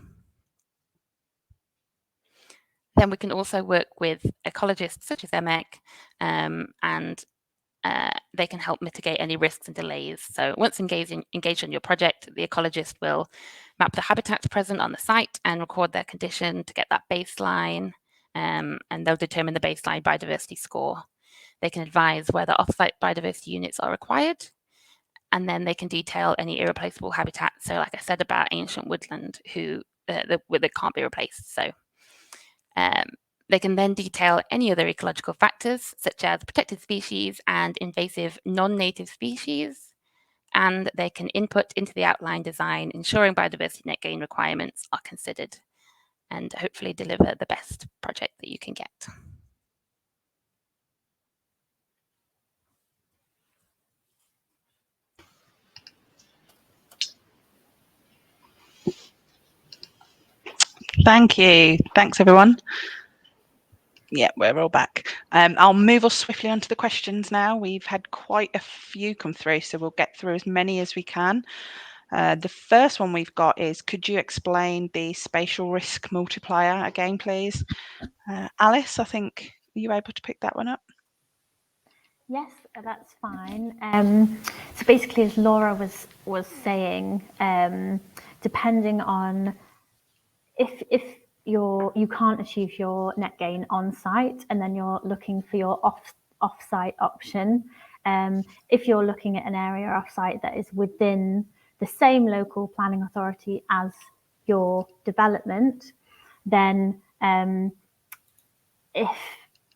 Then we can also work with ecologists such as EMEC, and they can help mitigate any risks and delays. So once engaged on your project, the ecologist will map the habitats present on the site and record their condition to get that baseline, and they'll determine the baseline biodiversity score. They can advise whether off-site biodiversity units are required, and then they can detail any irreplaceable habitat. So like I said about ancient woodland that can't be replaced. So they can then detail any other ecological factors, such as protected species and invasive non-native species, and they can input into the outline design, ensuring biodiversity net gain requirements are considered, and hopefully deliver the best project that you can get. Thank you. Thanks, everyone. Yeah, we're all back. I'll move us swiftly onto the questions now. We've had quite a few come through, so we'll get through as many as we can. The first one we've got is, could you explain the spatial risk multiplier again, please? Alice, I think, are you able to pick that one up? Yes, that's fine. So basically, as Laura was saying, depending on if you can't achieve your net gain on site, and then you're looking for your off-site option. If you're looking at an area off-site that is within the same local planning authority as your development, then if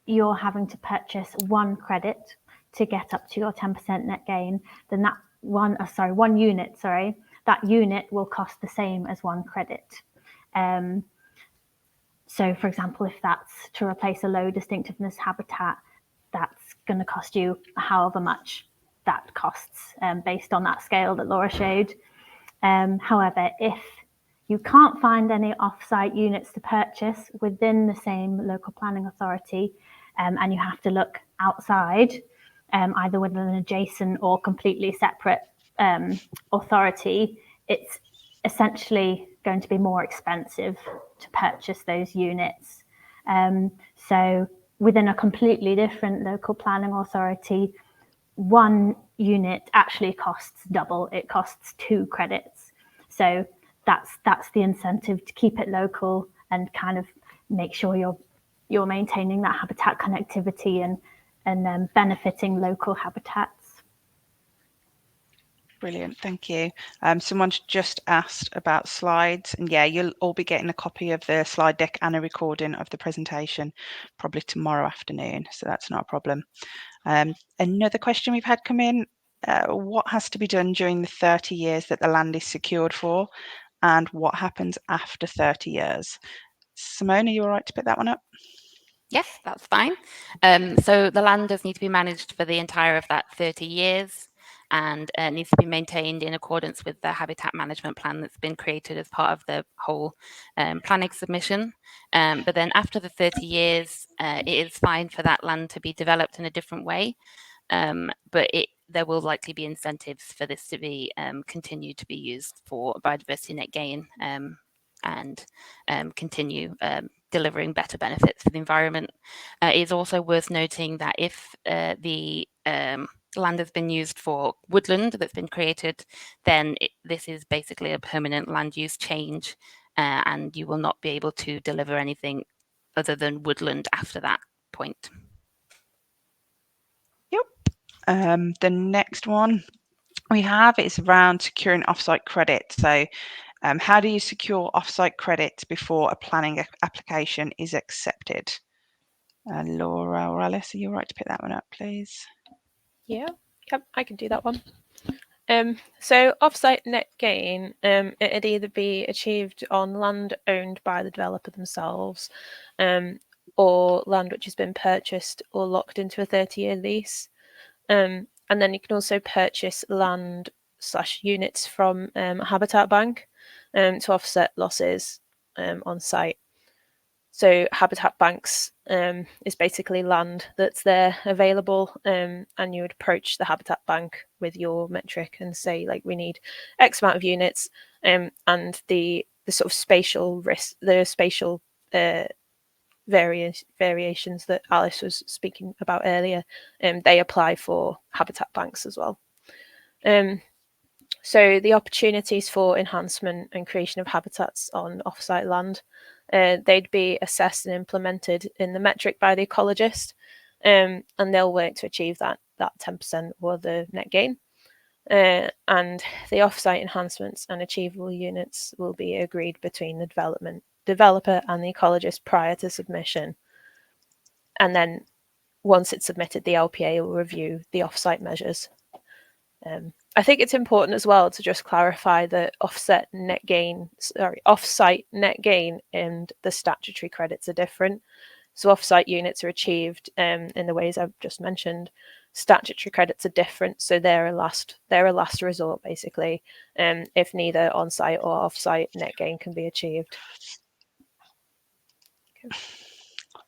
you're having to purchase one credit to get up to your 10% net gain, then that one unit, that unit will cost the same as one credit. So for example, if that's to replace a low distinctiveness habitat, that's going to cost you however much that costs, based on that scale that Laura showed. However, if you can't find any off-site units to purchase within the same local planning authority, and you have to look outside, either with an adjacent or completely separate authority, it's essentially going to be more expensive to purchase those units. So within a completely different local planning authority, one unit actually costs double. It costs 2 credits. So that's the incentive to keep it local and kind of make sure you're maintaining that habitat connectivity and benefiting local habitats. Brilliant, thank you. Someone's just asked about slides, and yeah, you'll all be getting a copy of the slide deck and a recording of the presentation probably tomorrow afternoon, so that's not a problem. Another question we've had come in, what has to be done during the 30 years that the land is secured for, and what happens after 30 years? Simone, are you all right to pick that one up? Yes, that's fine. So the land does need to be managed for the entire of that 30 years and needs to be maintained in accordance with the habitat management plan that's been created as part of the whole planning submission. But then after the 30 years, it is fine for that land to be developed in a different way. But there will likely be incentives for this to be continue to be used for biodiversity net gain and continue delivering better benefits for the environment. It is also worth noting that if the land has been used for woodland that's been created, then this is basically a permanent land use change, and you will not be able to deliver anything other than woodland after that point. Yep. The next one we have is around securing offsite credit. So how do you secure offsite credits before a planning application is accepted? Laura or Alice, are you all right to pick that one up, please? Yeah, yep, I can do that one. So offsite net gain, it'd either be achieved on land owned by the developer themselves, or land which has been purchased or locked into a 30-year lease. And then you can also purchase land / units from a habitat bank to offset losses on site. So habitat banks is basically land that's there available, and you would approach the habitat bank with your metric and say, like, we need X amount of units, and the sort of spatial risk, the spatial variations that Alice was speaking about earlier, they apply for habitat banks as well. So the opportunities for enhancement and creation of habitats on offsite land, they'd be assessed and implemented in the metric by the ecologist, and they'll work to achieve that 10% or the net gain. And the offsite enhancements and achievable units will be agreed between the developer and the ecologist prior to submission. And then once it's submitted, the LPA will review the offsite measures. I think it's important as well to just clarify that offsite net gain and the statutory credits are different. So offsite units are achieved in the ways I've just mentioned. Statutory credits are different, so they're a last resort basically, if neither on-site or off-site net gain can be achieved. Okay.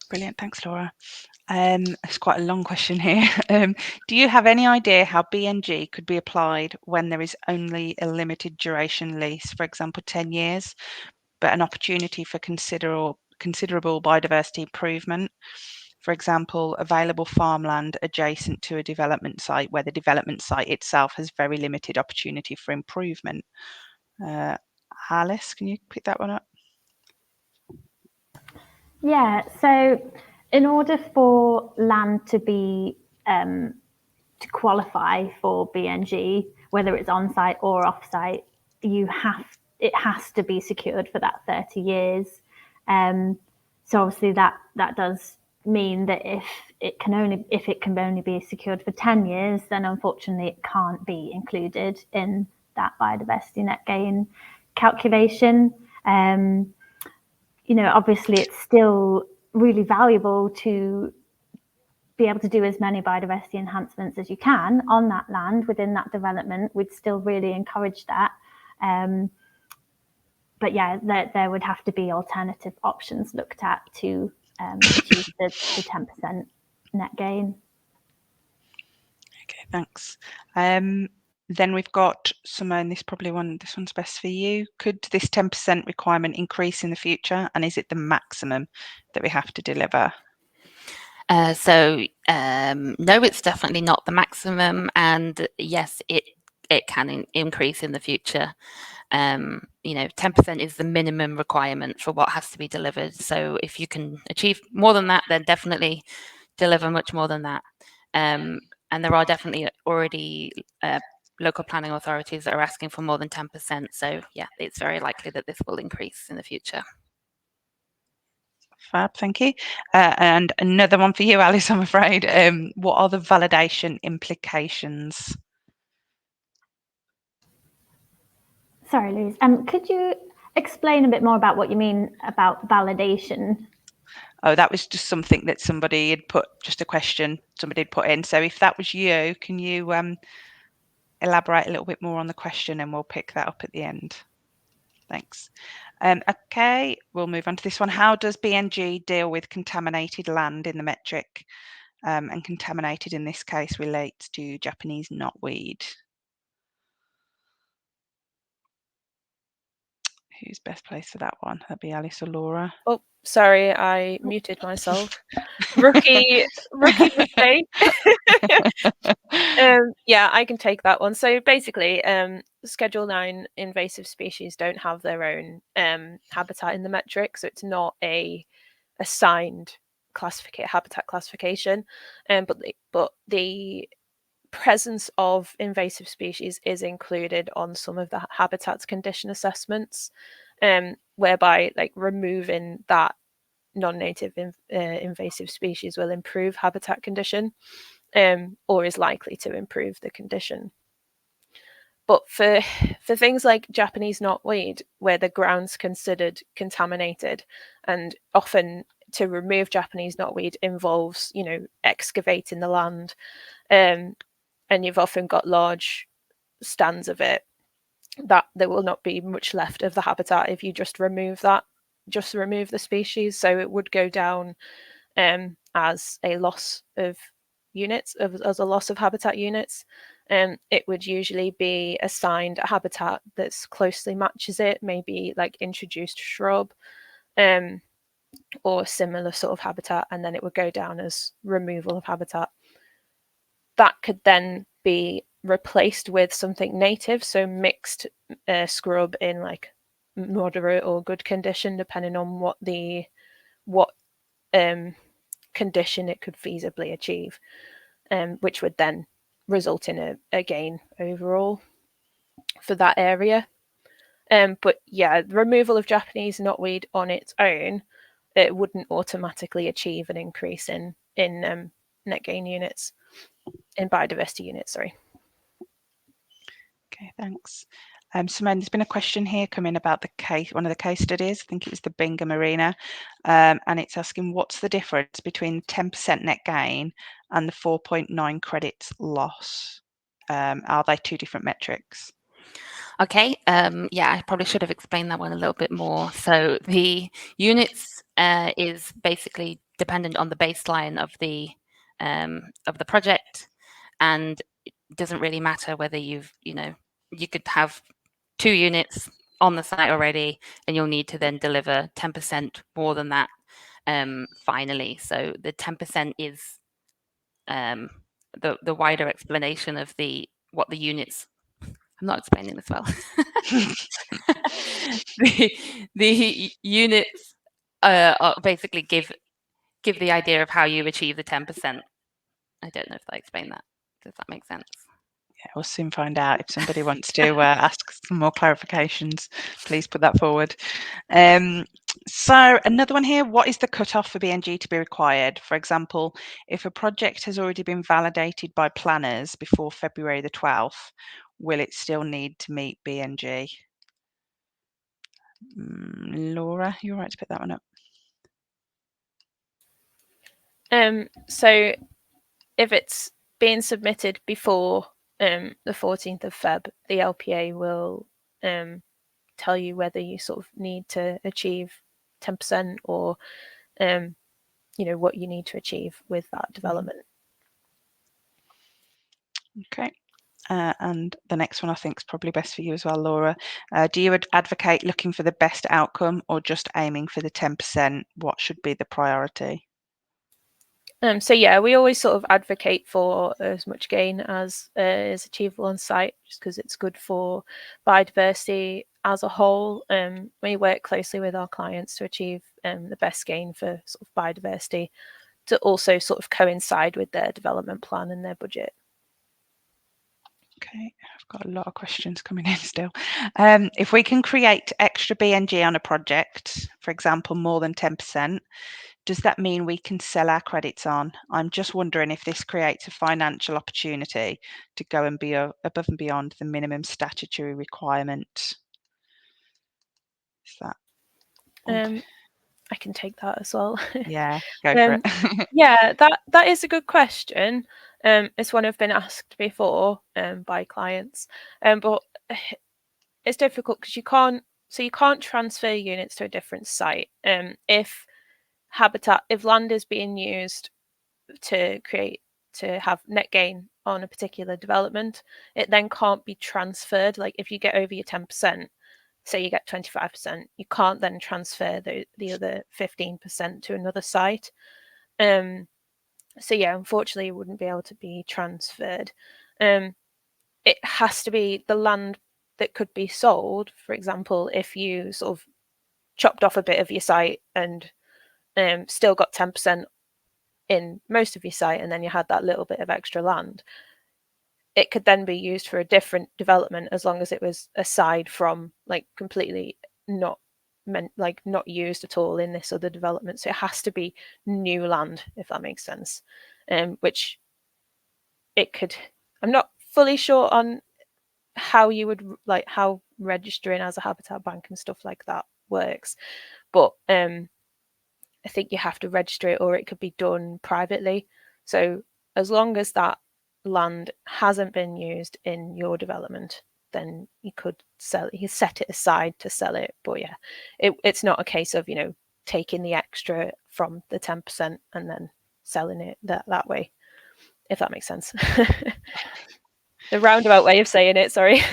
Brilliant, thanks, Laura. It's quite a long question here. Do you have any idea how BNG could be applied when there is only a limited duration lease, for example, 10 years, but an opportunity for considerable biodiversity improvement? For example, available farmland adjacent to a development site where the development site itself has very limited opportunity for improvement. Alice, can you pick that one up? Yeah, so in order for land to be to qualify for BNG, whether it's on-site or off-site, it has to be secured for that 30 years. So obviously that does mean that if it can only be secured for 10 years, then unfortunately it can't be included in that biodiversity net gain calculation. Obviously it's still really valuable to be able to do as many biodiversity enhancements as you can on that land within that development. We'd still really encourage that. but yeah, there would have to be alternative options looked at to achieve the 10% net gain. Okay, thanks. Then we've got Simone. This one's best for you. Could this 10% requirement increase in the future, and is it the maximum that we have to deliver? No, it's definitely not the maximum, and yes, it can increase in the future. 10% is the minimum requirement for what has to be delivered. So if you can achieve more than that, then definitely deliver much more than that. And there are definitely already local planning authorities that are asking for more than 10%. So yeah, it's very likely that this will increase in the future. Fab, thank you. And another one for you, Alice, I'm afraid. What are the validation implications? Sorry, Louise. Could you explain a bit more about what you mean about validation? Oh, that was just something that somebody had put, just a question somebody had put in. So if that was you, can you elaborate a little bit more on the question, and we'll pick that up at the end. Thanks. Okay, we'll move on to this one. How does BNG deal with contaminated land in the metric? And contaminated in this case relates to Japanese knotweed. Who's best placed for that one? That'd be Alice or Laura. Oh, sorry, I muted myself. Rookie mistake. Yeah, I can take that one. So basically, Schedule 9 invasive species don't have their own habitat in the metric, so it's not a assigned habitat classification. But the presence of invasive species is included on some of the habitats condition assessments, whereby like removing that non-native invasive species will improve habitat condition, or is likely to improve the condition. But for things like Japanese knotweed, where the ground's considered contaminated, and often to remove Japanese knotweed involves, excavating the land, and you've often got large stands of it, that there will not be much left of the habitat if you just remove the species. So it would go down as a loss of units, as a loss of habitat units. It would usually be assigned a habitat that's closely matches it, maybe like introduced shrub, or similar sort of habitat, and then it would go down as removal of habitat. That could then be replaced with something native, so mixed scrub in like moderate or good condition, depending on what condition it could feasibly achieve, which would then result in a gain overall for that area. But yeah, the removal of Japanese knotweed on its own, it wouldn't automatically achieve an increase in net gain units, in biodiversity units, sorry. Okay, thanks. Simone, there's been a question here coming about one of the case studies. I think it was the Bingham Arena, and it's asking what's the difference between 10% net gain and the 4.9 credits loss? Are they two different metrics? Okay, yeah, I probably should have explained that one a little bit more. So the units is basically dependent on the baseline of the project, and it doesn't really matter whether you could have 2 units on the site already, and you'll need to then deliver 10% more than that finally. So the 10% is the wider explanation of what the units. I'm not explaining this well. the units basically give the idea of how you achieve the 10%. I don't know if I explained that. Does that make sense? Yeah, we'll soon find out. If somebody wants to ask some more clarifications, please put that forward. So another one here, what is the cutoff for BNG to be required? For example, if a project has already been validated by planners before February the 12th, will it still need to meet BNG? Laura, you're right to pick that one up. So if it's being submitted before the 14th of Feb, the LPA will tell you whether you sort of need to achieve 10% or, you know, what you need to achieve with that development. Okay. And the next one I think is probably best for you as well, Laura. Do you advocate looking for the best outcome or just aiming for the 10%? What should be the priority? So yeah, we always sort of advocate for as much gain as is achievable on site, just because it's good for biodiversity as a whole. We work closely with our clients to achieve the best gain for sort of biodiversity, to also sort of coincide with their development plan and their budget. Okay, I've got a lot of questions coming in still. If we can create extra BNG on a project, for example, more than 10%, does that mean we can sell our credits on? I'm just wondering if this creates a financial opportunity to go and be above and beyond the minimum statutory requirement. Is that? I can take that as well. Yeah, go for it. Yeah, that is a good question. It's one I've been asked before by clients, but it's difficult because you can't transfer units to a different site. If land is being used to have net gain on a particular development, it then can't be transferred. Like if you get over your 10%, say you get 25%, you can't then transfer the other 15% to another site. So yeah, unfortunately, it wouldn't be able to be transferred. It has to be the land that could be sold. For example, if you sort of chopped off a bit of your site and still got 10% in most of your site, and then you had that little bit of extra land, it could then be used for a different development as long as it was aside from like completely not used at all in this other development. So it has to be new land, if that makes sense. Which it could. I'm not fully sure on how you would how registering as a habitat bank and stuff like that works, but I think you have to register it, or it could be done privately. So as long as that land hasn't been used in your development, then you could sell it. You set it aside to sell it. But yeah, it's not a case of, you know, taking the extra from the 10% and then selling it that way, if that makes sense. The roundabout way of saying it, sorry.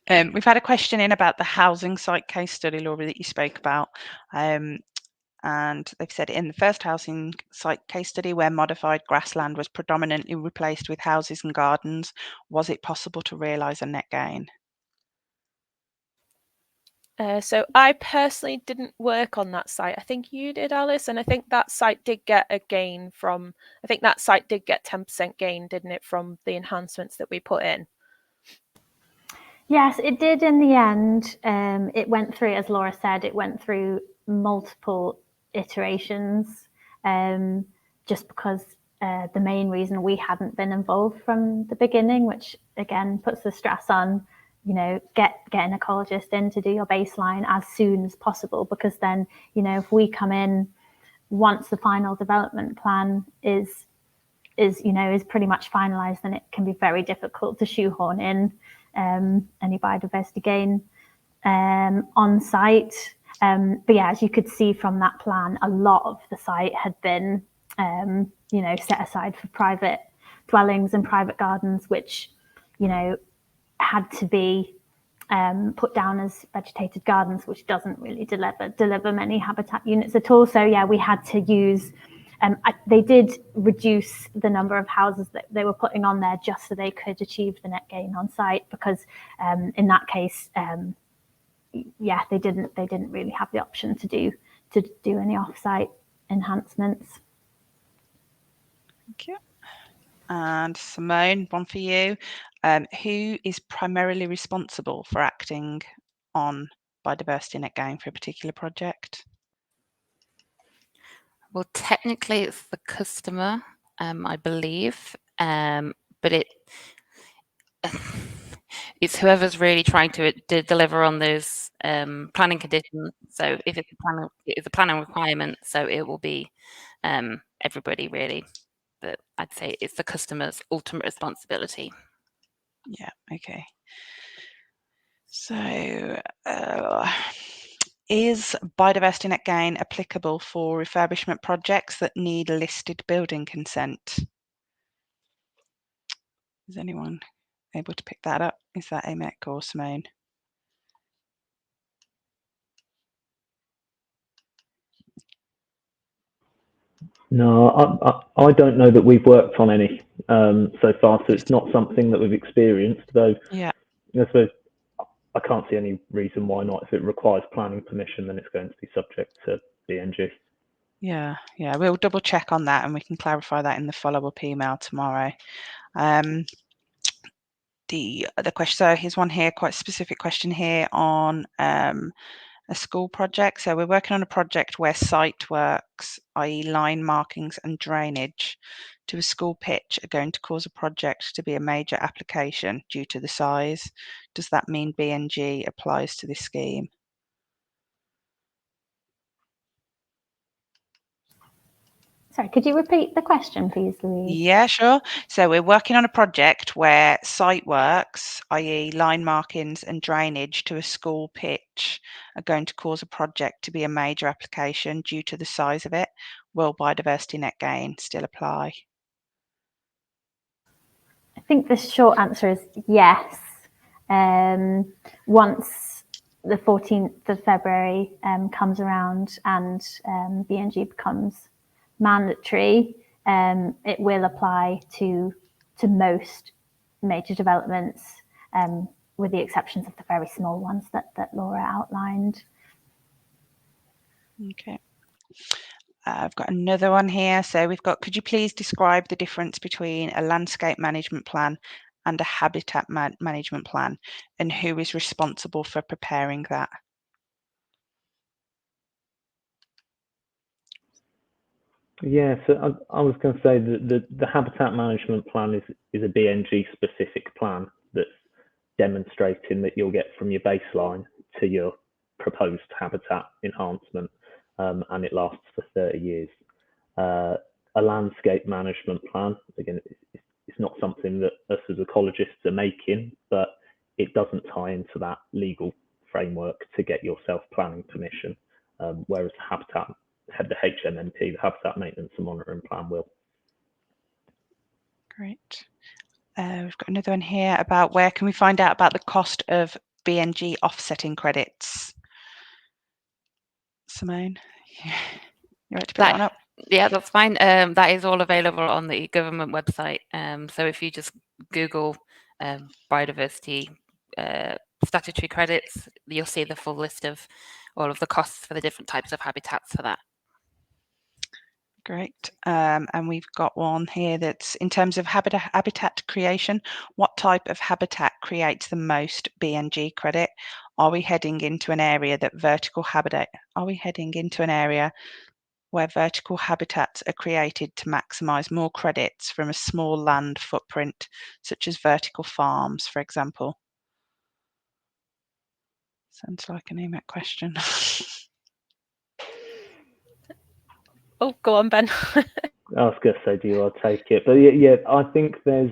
We've had a question in about the housing site case study, Laura, that you spoke about. And they've said in the first housing site case study where modified grassland was predominantly replaced with houses and gardens, was it possible to realise a net gain? So I personally didn't work on that site. I think you did, Alice, and I think that site did get a gain from, I think that site did get 10% gain, didn't it, from the enhancements that we put in? Yes, it did in the end. It went through, as Laura said, it went through multiple iterations, just because the main reason we hadn't been involved from the beginning, which again puts the stress on, you know, get an ecologist in to do your baseline as soon as possible, because then, you know, if we come in once the final development plan is pretty much finalized, then it can be very difficult to shoehorn in any biodiversity gain on site. But yeah, as you could see from that plan, a lot of the site had been set aside for private dwellings and private gardens, which, you know, had to be put down as vegetated gardens, which doesn't really deliver many habitat units at all. So yeah, we had to use, they did reduce the number of houses that they were putting on there just so they could achieve the net gain on site, because in that case, they didn't really have the option to do any off-site enhancements. Thank you. And Simone, one for you. Who is primarily responsible for acting on biodiversity net gain for a particular project? Well, technically it's the customer, I believe, but it's whoever's really trying to deliver on those planning conditions. So if it's a planning requirement, so it will be everybody really. But I'd say it's the customer's ultimate responsibility. Yeah, okay. So, is Biodiversity Net Gain applicable for refurbishment projects that need listed building consent? Is anyone able to pick that up? Is that Amek or Simone? No, I don't know that we've worked on any so far, so it's not something that we've experienced, though. Yeah. I suppose I can't see any reason why not. If it requires planning permission, then it's going to be subject to BNG. Yeah, we'll double check on that and we can clarify that in the follow-up email tomorrow. The other question, so here's one here, quite a specific question here on a school project. So we're working on a project where site works, i.e. line markings and drainage to a school pitch are going to cause a project to be a major application due to the size. Does that mean BNG applies to this scheme? Sorry, could you repeat the question, please, Louise? Yeah, sure. So we're working on a project where site works, i.e. line markings and drainage to a school pitch are going to cause a project to be a major application due to the size of it. Will Biodiversity Net Gain still apply? I think the short answer is yes. Once the 14th of February comes around and BNG becomes mandatory, it will apply to most major developments, with the exceptions of the very small ones that Laura outlined. Okay. I've got another one here. So we've got, could you please describe the difference between a landscape management plan and a habitat management plan, and who is responsible for preparing that? Yeah, so I was going to say that the habitat management plan is a BNG specific plan that's demonstrating that you'll get from your baseline to your proposed habitat enhancement, and it lasts for 30 years. A landscape management plan, again, it's not something that us as ecologists are making, but it doesn't tie into that legal framework to get your self-planning permission, whereas the HMMP, the Habitat Maintenance and Monitoring Plan, will. Great. We've got another one here about where can we find out about the cost of BNG offsetting credits? Simone, you right to pick that one up? Yeah, that's fine. That is all available on the government website. So if you just Google biodiversity statutory credits, you'll see the full list of all of the costs for the different types of habitats for that. Great. And we've got one here that's in terms of habitat creation. What type of habitat creates the most BNG credit? Are we heading into an area that vertical habitat? Are we heading into an area where vertical habitats are created to maximise more credits from a small land footprint, such as vertical farms, for example? Sounds like an EMAC question. Oh, go on, Ben. I was going to say, do you want to take it? But yeah, I think there's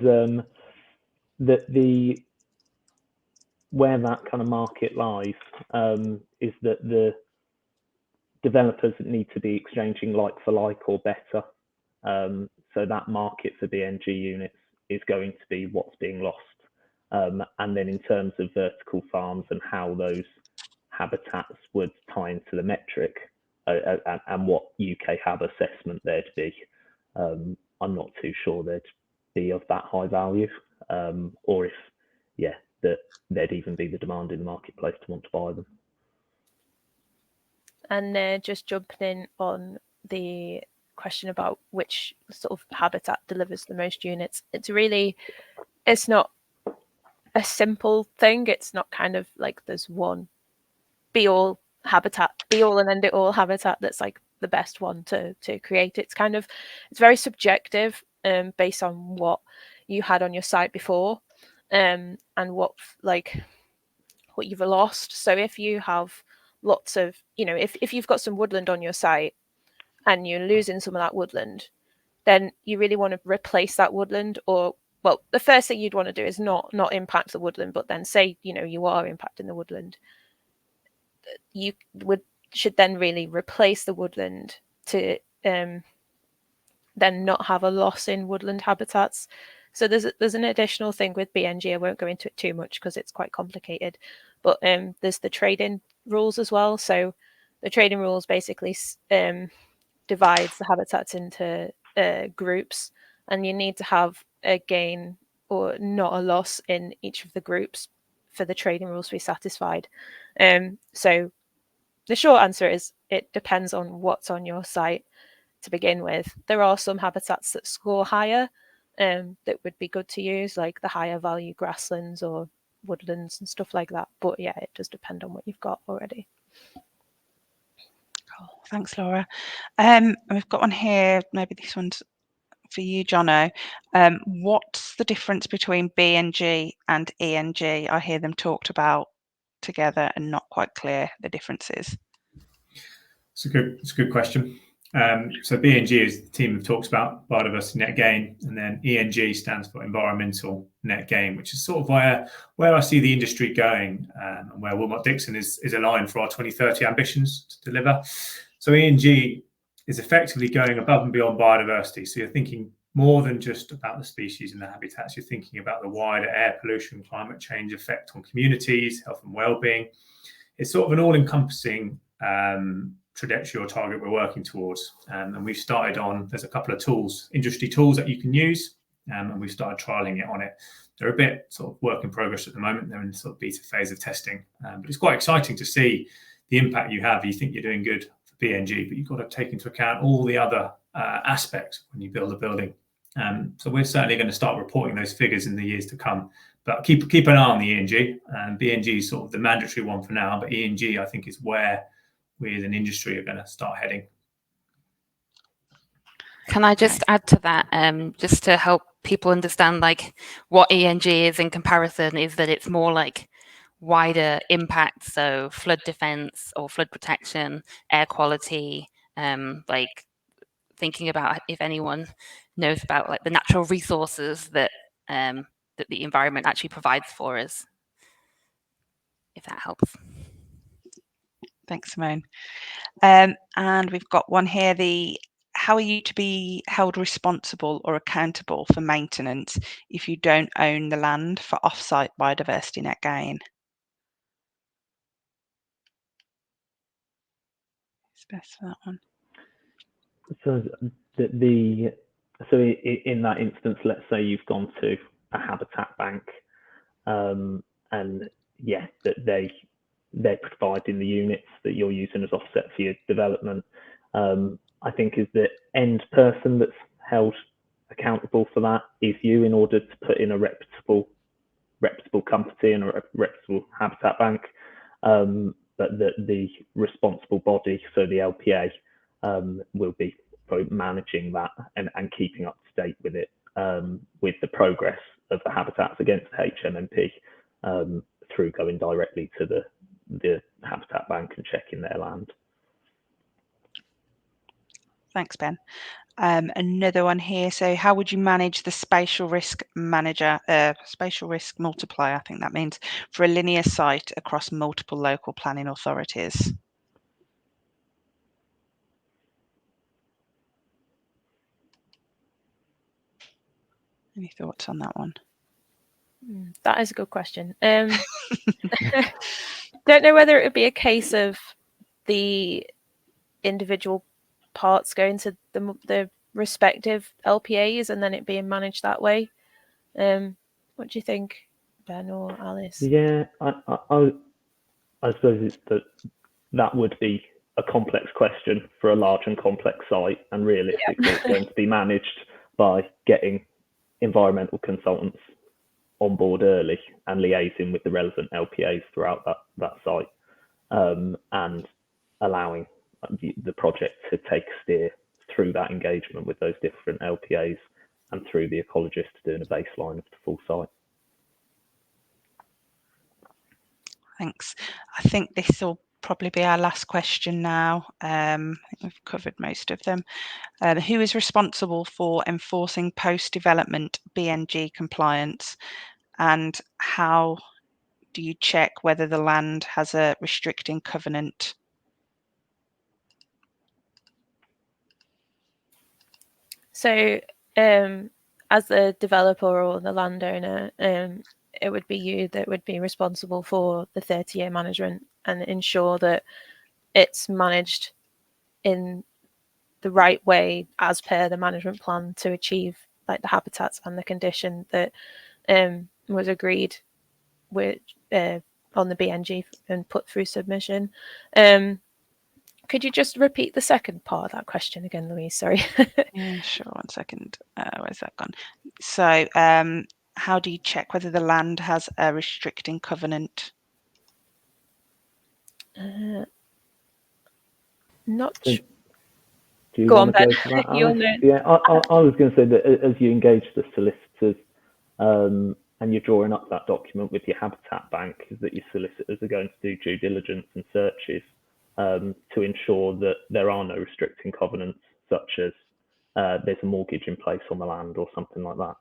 where that kind of market lies is that the developers need to be exchanging like for like or better. So that market for BNG units is going to be what's being lost. And then in terms of vertical farms and how those habitats would tie into the metric and what UK HAB assessment there'd be, I'm not too sure they'd be of that high value, or if, yeah, that there'd even be the demand in the marketplace to want to buy them. And just jumping in on the question about which sort of habitat delivers the most units, it's not a simple thing. It's not kind of like there's one be all and end it all habitat that's like the best one to create. It's very subjective, based on what you had on your site before, and what you've lost. So if you have lots of, if you've got some woodland on your site and you're losing some of that woodland, then you really want to replace that woodland or well, the first thing you'd want to do is not impact the woodland, but then say, you know, you are impacting the woodland, you should then really replace the woodland to then not have a loss in woodland habitats. So there's an additional thing with BNG. I won't go into it too much because it's quite complicated, but there's the trading rules as well. So the trading rules basically divides the habitats into groups, and you need to have a gain or not a loss in each of the groups for the trading rules to be satisfied. So the short answer is it depends on what's on your site to begin with. There are some habitats that score higher that would be good to use, like the higher value grasslands or woodlands and stuff like that. But yeah, it does depend on what you've got already. Cool. Thanks, Laura. We've got one here, maybe this one's for you, Jono. What's the difference between BNG and ENG? I hear them talked about together and not quite clear the differences. It's a good question. So BNG is the team who talks about biodiversity net gain, and then ENG stands for environmental net gain, which is sort of where I see the industry going, and where Wilmot Dixon is aligned for our 2030 ambitions to deliver. So ENG is effectively going above and beyond biodiversity. So you're thinking more than just about the species and the habitats. You're thinking about the wider air pollution, climate change effect on communities, health and well-being. It's sort of an all-encompassing trajectory or target we're working towards, and we've started on. There's a couple of tools, industry tools that you can use, and we've started trialing it on it. They're a bit sort of work in progress at the moment. They're in sort of beta phase of testing, but it's quite exciting to see the impact you have. You think you're doing good for BNG, but you've got to take into account all the other aspects when you build a building. So we're certainly going to start reporting those figures in the years to come. But keep an eye on the ENG, and BNG is sort of the mandatory one for now. But ENG, I think, is where we as an industry are going to start heading. Can I just add to that, just to help people understand like what ENG is in comparison, is that it's more like wider impact, so flood defense or flood protection, air quality, like thinking about if anyone knows about like the natural resources that that the environment actually provides for us, if that helps. Thanks, Simone. And we've got one here, how are you to be held responsible or accountable for maintenance if you don't own the land for off-site biodiversity net gain? It's best for that one. So in that instance, let's say you've gone to a habitat bank, and yeah, that they're providing the units that you're using as offset for your development. I think is the end person that's held accountable for that is you, in order to put in a reputable company and a reputable habitat bank. But the responsible body, so the LPA, will be managing that and keeping up to date with it, with the progress of the habitats against HMMP, through going directly to the habitat bank and checking their land. Thanks, Ben. Another one here. So how would you manage the spatial risk manager, spatial risk multiplier, I think that means, for a linear site across multiple local planning authorities? Any thoughts on that one? That is a good question. Don't know whether it would be a case of the individual parts going to the respective LPAs and then it being managed that way. What do you think, Ben or Alice? Yeah, I suppose that would be a complex question for a large and complex site, and realistically it's going to be managed by getting environmental consultants on board early and liaising with the relevant LPAs throughout that site, and allowing the project to take steer through that engagement with those different LPAs and through the ecologist doing a baseline of the full site. Thanks. I think this will probably be our last question now. I think we've covered most of them. Who is responsible for enforcing post-development BNG compliance, and how do you check whether the land has a restricting covenant? So as the developer or the landowner, it would be you that would be responsible for the 30-year management and ensure that it's managed in the right way as per the management plan to achieve like the habitats and the condition that was agreed with on the BNG and put through submission. Could you just repeat the second part of that question again, Louise? Sorry. Yeah, sure. 1 second. Where's that gone? So, how do you check whether the land has a restricting covenant? Not. Do you Go want on, to go Ben. for that, You'll Alice? know. Yeah, I was going to say that as you engage the solicitors and you're drawing up that document with your habitat bank, is that your solicitors are going to do due diligence and searches to ensure that there are no restricting covenants, such as there's a mortgage in place on the land or something like that.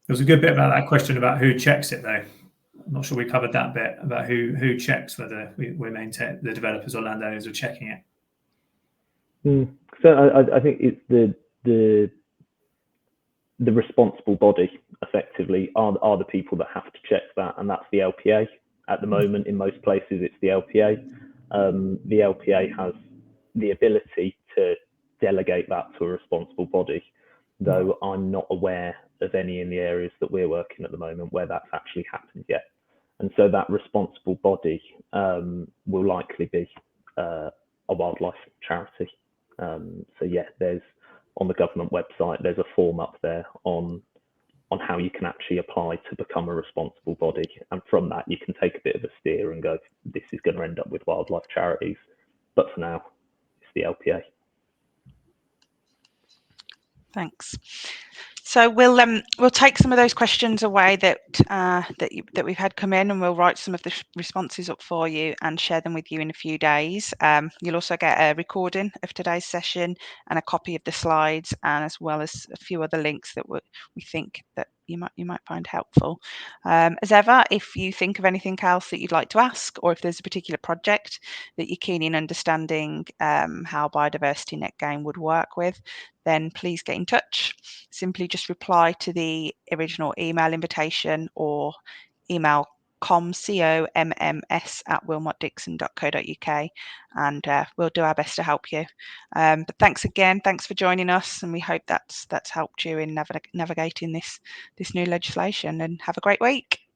There was a good bit about that question about who checks it, though. I'm not sure we covered that bit about who checks whether we maintain the developers or landowners are checking it. So I think it's the responsible body effectively are the people that have to check that, and that's the LPA. At the moment, in most places, it's the LPA. The LPA has the ability to delegate that to a responsible body, though I'm not aware of any in the areas that we're working at the moment where that's actually happened yet. And so that responsible body will likely be a wildlife charity. So yeah, there's on the government website, there's a form up there on how you can actually apply to become a responsible body. And from that, you can take a bit of a steer and go, this is going to end up with wildlife charities. But for now, it's the LPA. Thanks. So we'll take some of those questions away that we've had come in, and we'll write some of the responses up for you and share them with you in a few days. You'll also get a recording of today's session and a copy of the slides, and as well as a few other links that we think that you might find helpful. As ever, if you think of anything else that you'd like to ask, or if there's a particular project that you're keen in understanding how Biodiversity Net Gain would work with, then please get in touch. Simply just reply to the original email invitation or email comms@wilmotdixon.co.uk, and we'll do our best to help you. But thanks again, thanks for joining us, and we hope that's helped you in navigating this new legislation, and have a great week.